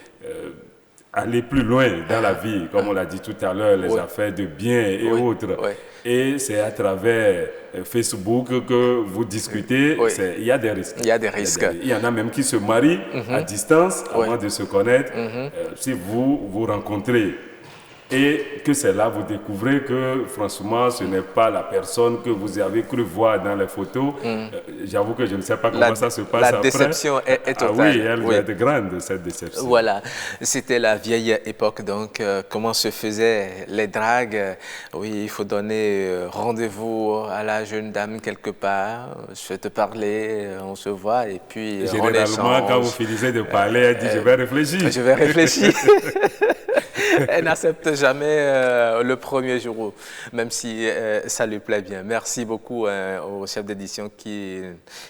aller plus loin dans la vie, comme on l'a dit tout à l'heure, les affaires de biens et autres. Et c'est à travers Facebook que vous discutez. Il y a des risques. Il y a des risques. Il y en a même qui se marient à distance avant de se connaître. Si vous vous rencontrez et que c'est là vous découvrez que franchement ce n'est pas la personne que vous avez cru voir dans les photos. J'avoue que je ne sais pas comment ça se passe après. La déception est totale. Ah oui, elle va être grande, cette déception. Voilà, c'était la vieille époque, donc comment se faisaient les dragues. Oui, il faut donner rendez-vous à la jeune dame quelque part, je vais te parler, on se voit et puis généralement, quand vous finissez de parler, elle dit je vais réfléchir. Je vais réfléchir. Elle n'accepte jamais le premier jour, même si ça lui plaît bien. Merci beaucoup aux chefs d'édition qui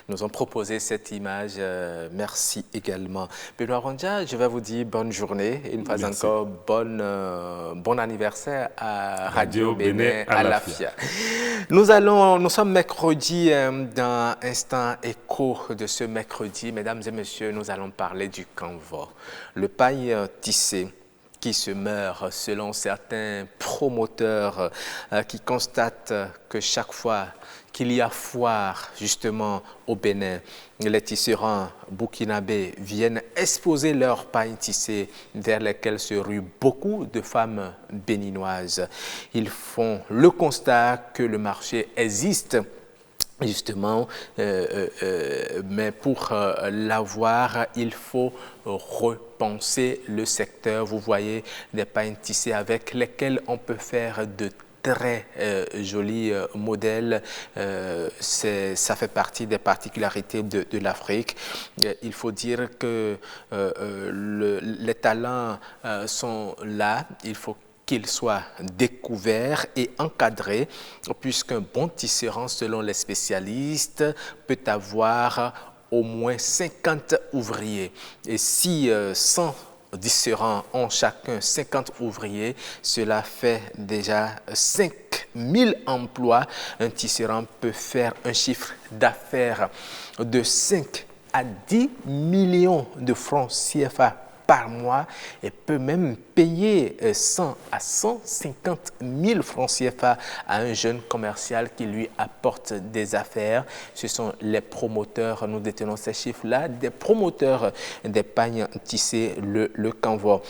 nous ont proposé cette image. Merci également. Benoît Rondja, je vais vous dire bonne journée et une fois encore bon anniversaire à Radio Bénin Alafia. Nous sommes mercredi dans Instant Écho de ce mercredi. Mesdames et messieurs, nous allons parler du canevas, le paille tissé qui se meurt selon certains promoteurs qui constatent que chaque fois qu'il y a foire justement au Bénin, les tisserands burkinabés viennent exposer leurs pailles tissées vers lesquelles se ruent beaucoup de femmes béninoises. Ils font le constat que le marché existe justement, mais pour l'avoir, il faut repenser le secteur. Vous voyez des pailles tissées avec lesquelles on peut faire de très jolis modèles. Ça fait partie des particularités de l'Afrique. Il faut dire que les talents sont là. Il faut qu'il soit découvert et encadré, puisqu'un bon tisserand, selon les spécialistes, peut avoir au moins 50 ouvriers. Et si 100 tisserands ont chacun 50 ouvriers, cela fait déjà 5000 emplois. Un tisserand peut faire un chiffre d'affaires de 5 à 10 millions de francs CFA par mois et peut même payer 100 à 150 000 francs CFA à un jeune commercial qui lui apporte des affaires. Ce sont les promoteurs, nous détenons ces chiffres-là, des promoteurs des pailles tissées, le canevas.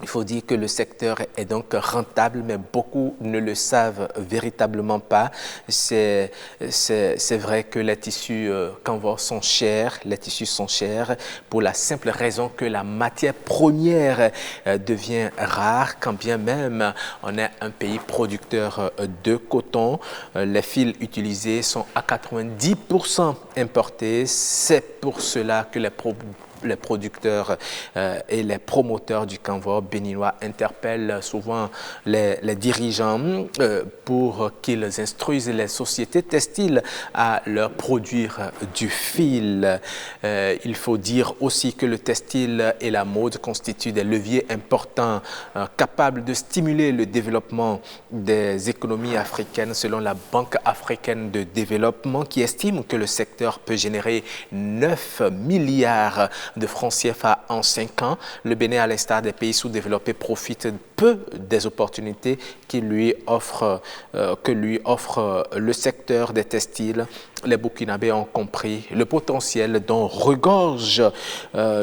Il faut dire que le secteur est donc rentable, mais beaucoup ne le savent véritablement pas. C'est vrai que les tissus canevas sont chers, pour la simple raison que la matière première devient rare, quand bien même on est un pays producteur de coton. Les fils utilisés sont à 90% importés. C'est pour cela que les producteurs et les promoteurs du canevas béninois interpellent souvent les dirigeants pour qu'ils instruisent les sociétés textiles à leur produire du fil. Il faut dire aussi que le textile et la mode constituent des leviers importants capables de stimuler le développement des économies africaines, selon la Banque africaine de développement qui estime que le secteur peut générer 9 milliards de francs CFA en 5 ans. Le Bénin, à l'instar des pays sous-développés, profite peu des opportunités que lui offre le secteur des textiles. Les Burkinabés ont compris le potentiel dont regorge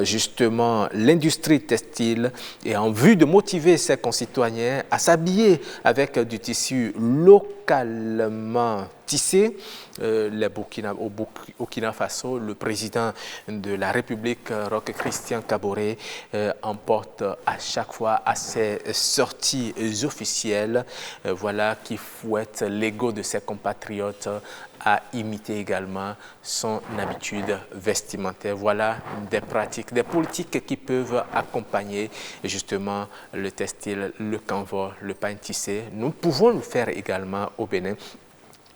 justement l'industrie textile et en vue de motiver ses concitoyens à s'habiller avec du tissu localement tissé. Au Burkina Faso, le président de la République, Roch Christian Kaboré, emporte à chaque fois à ses sorties officielles, voilà, qui fouette l'ego de ses compatriotes à imiter également son habitude vestimentaire. Voilà des pratiques, des politiques qui peuvent accompagner justement le textile, le canevas, le pain tissé. Nous pouvons le faire également au Bénin.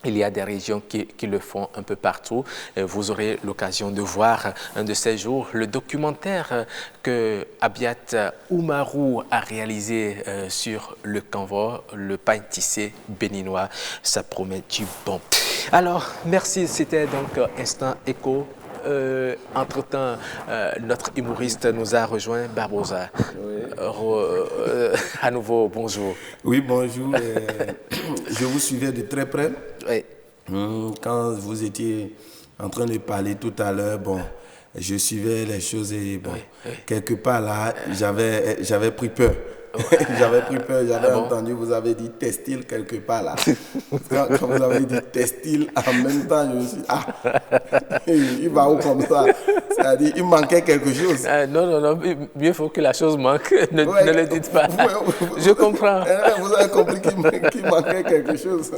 Il y a des régions qui le font un peu partout. Vous aurez l'occasion de voir un de ces jours le documentaire que Abiat Oumarou a réalisé sur le canevas, le pain tissé béninois. Ça promet du bon. Alors, merci. C'était donc Instant Écho. Entre-temps, notre humoriste nous a rejoint, Barbosa. Oui. À nouveau, bonjour. Oui, bonjour. Je vous suivais de très près. Oui. Quand vous étiez en train de parler tout à l'heure, bon, je suivais les choses et bon, quelque part là, j'avais pris peur. J'avais pris peur, j'avais entendu, vous avez dit textile quelque part là. Quand vous avez dit textile, en même temps, je me suis dit, il va où comme ça? C'est-à-dire, il manquait quelque chose. Non, mieux faut que la chose manque, ne le dites pas. Je comprends. Vous avez compris qu'il manquait quelque chose.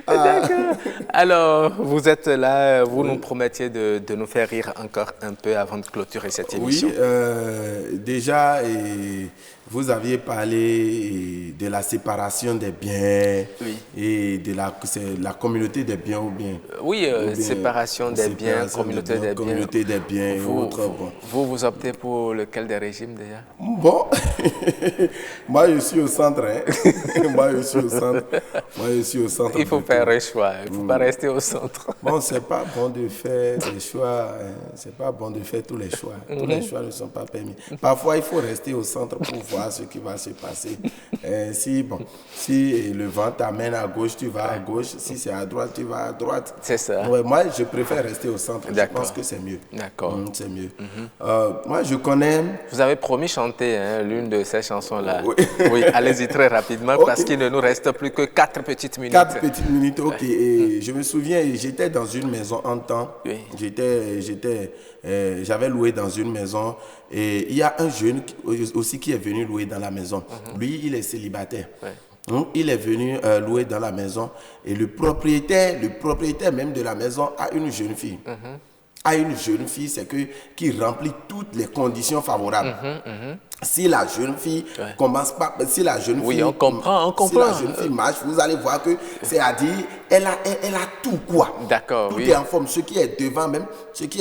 D'accord. Alors, vous êtes là, vous nous promettiez de nous faire rire encore un peu avant de clôturer cette émission. Oui, déjà, vous aviez parlé de la séparation des biens et de la communauté des biens ou bien. Oui, séparation des biens, communauté des biens. Communauté des biens et autres. Vous optez pour lequel des régimes déjà? Bon, moi je suis au centre. Moi je suis au centre. Il faut faire un choix, il ne faut pas rester au centre. Bon, c'est pas bon de faire des choix, c'est pas bon de faire tous les choix. Tous les choix ne sont pas permis. Parfois, il faut rester au centre pour voir ce qui va se passer. Si le vent t'amène à gauche, tu vas à gauche. Si c'est à droite, tu vas à droite. C'est ça. Ouais, moi, je préfère rester au centre. Je pense que c'est mieux. D'accord. C'est mieux. Moi, je connais... Vous avez promis chanter l'une de ces chansons-là. Oui, allez-y très rapidement parce qu'il ne nous reste plus que 4 petites minutes. 4 petites minutes, ok. Et je me souviens, j'étais dans une maison en temps. Oui. J'avais loué dans une maison et il y a un jeune aussi qui est venu louer dans la maison. Lui, il est célibataire. Donc, il est venu louer dans la maison et le propriétaire même de la maison a une jeune fille. A une jeune fille, c'est qui remplit toutes les conditions favorables. Si la jeune fille commence pas, si la jeune fille, on comprend. Si la jeune fille marche, vous allez voir que c'est-à-dire elle a tout quoi. D'accord. Tout est en forme. Ce qui est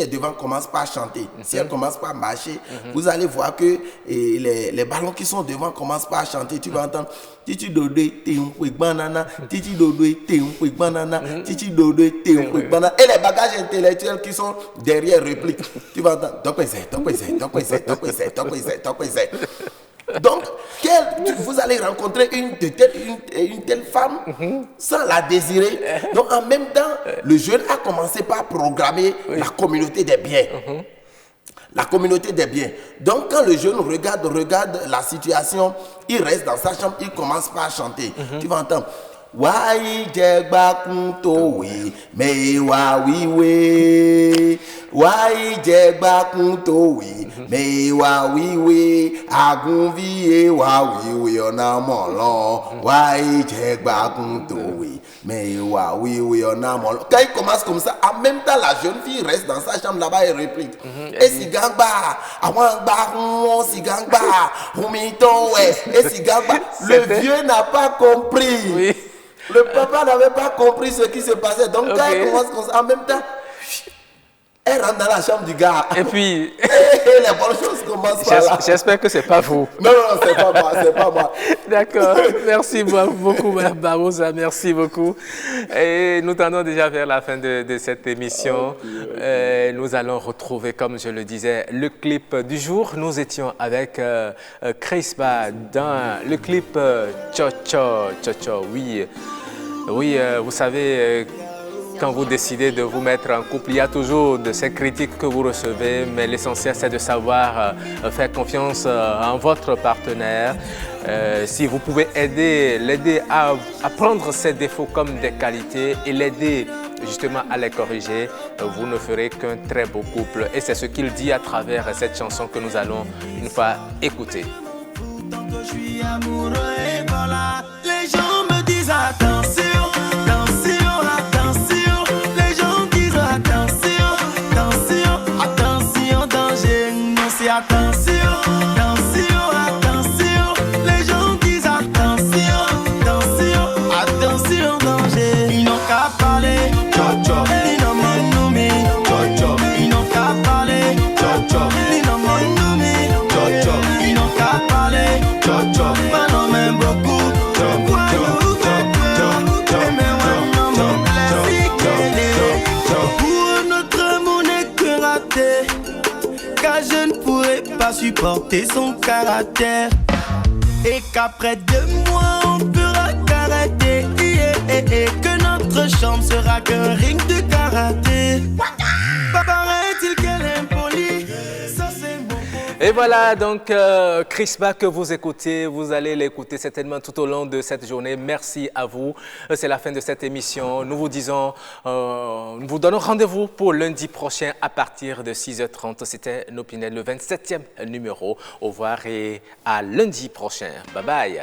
devant commence pas à chanter. Si elle commence pas à marcher, vous allez voir que les ballons qui sont devant commencent pas à chanter. Tu vas entendre Titi dodé te un quick banana, Titi dodé te un quick banana, Titi dodé te un quick banana. Et les bagages intellectuels qui sont derrière répliquent. Tu vas entendre Donc, vous allez rencontrer une telle femme sans la désirer. Donc, en même temps, le jeune a commencé par programmer la communauté des biens. La communauté des biens. Donc, quand le jeune regarde la situation, il reste dans sa chambre, il commence par chanter. Tu vas entendre. Wai jegba kuntowe me wa wiwe Wai jegba kuntowe me wa wiwe Agunviye wa wiwe ona molon Wai jegba kuntowe me wa wiwe ona molon. Quand il commence comme ça, en même temps la jeune fille reste dans sa chambre là-bas et réplique. Et si gangba, awangba on si gangba, humito et si gangba. Le vieux n'a pas compris. Oui. Le papa n'avait pas compris ce qui se passait. Donc, quand elle commence comme ça, en même temps, elle rentre dans la chambre du gars. Et puis... et les bonnes choses commencent par là. J'espère que c'est pas vous. Non, c'est pas moi. D'accord. Merci beaucoup, Mme Barbosa. Merci beaucoup. Et nous tendons déjà vers la fin de cette émission. Nous allons retrouver, comme je le disais, le clip du jour. Nous étions avec Crispa dans le clip Cho-Cho. Oui, vous savez... Quand vous décidez de vous mettre en couple, il y a toujours de ces critiques que vous recevez, mais l'essentiel c'est de savoir faire confiance en votre partenaire. Si vous pouvez l'aider à prendre ses défauts comme des qualités et l'aider justement à les corriger, vous ne ferez qu'un très beau couple. Et c'est ce qu'il dit à travers cette chanson que nous allons une fois écouter. je suis amoureux et voilà. Les gens me disent attention, attention, attention. Les gens disent attention, attention, attention, danger. Non, c'est attention, attention, attention. Les gens disent attention, attention, attention, danger. Ils n'ont qu'à parler, ils n'ont pas nommé, ils n'ont qu'à parler, ils n'ont pas nommé, ils n'ont qu'à parler, pas nommer beaucoup. Pour notre amour n'est que raté, car je ne pourrais pas supporter son caractère. Et qu'après 2 mois on fera karaté, et que notre chambre sera qu'un ring de karaté. Paraît-il qu'elle est impolie, ça c'est bon. Et voilà donc Chris Ba que vous écoutez, vous allez l'écouter certainement tout au long de cette journée. Merci à vous. C'est la fin de cette émission. Nous vous disons, nous vous donnons rendez-vous pour lundi prochain à partir de 6h30. C'était Nopinel, le 27e numéro. Au revoir et à lundi prochain. Bye bye.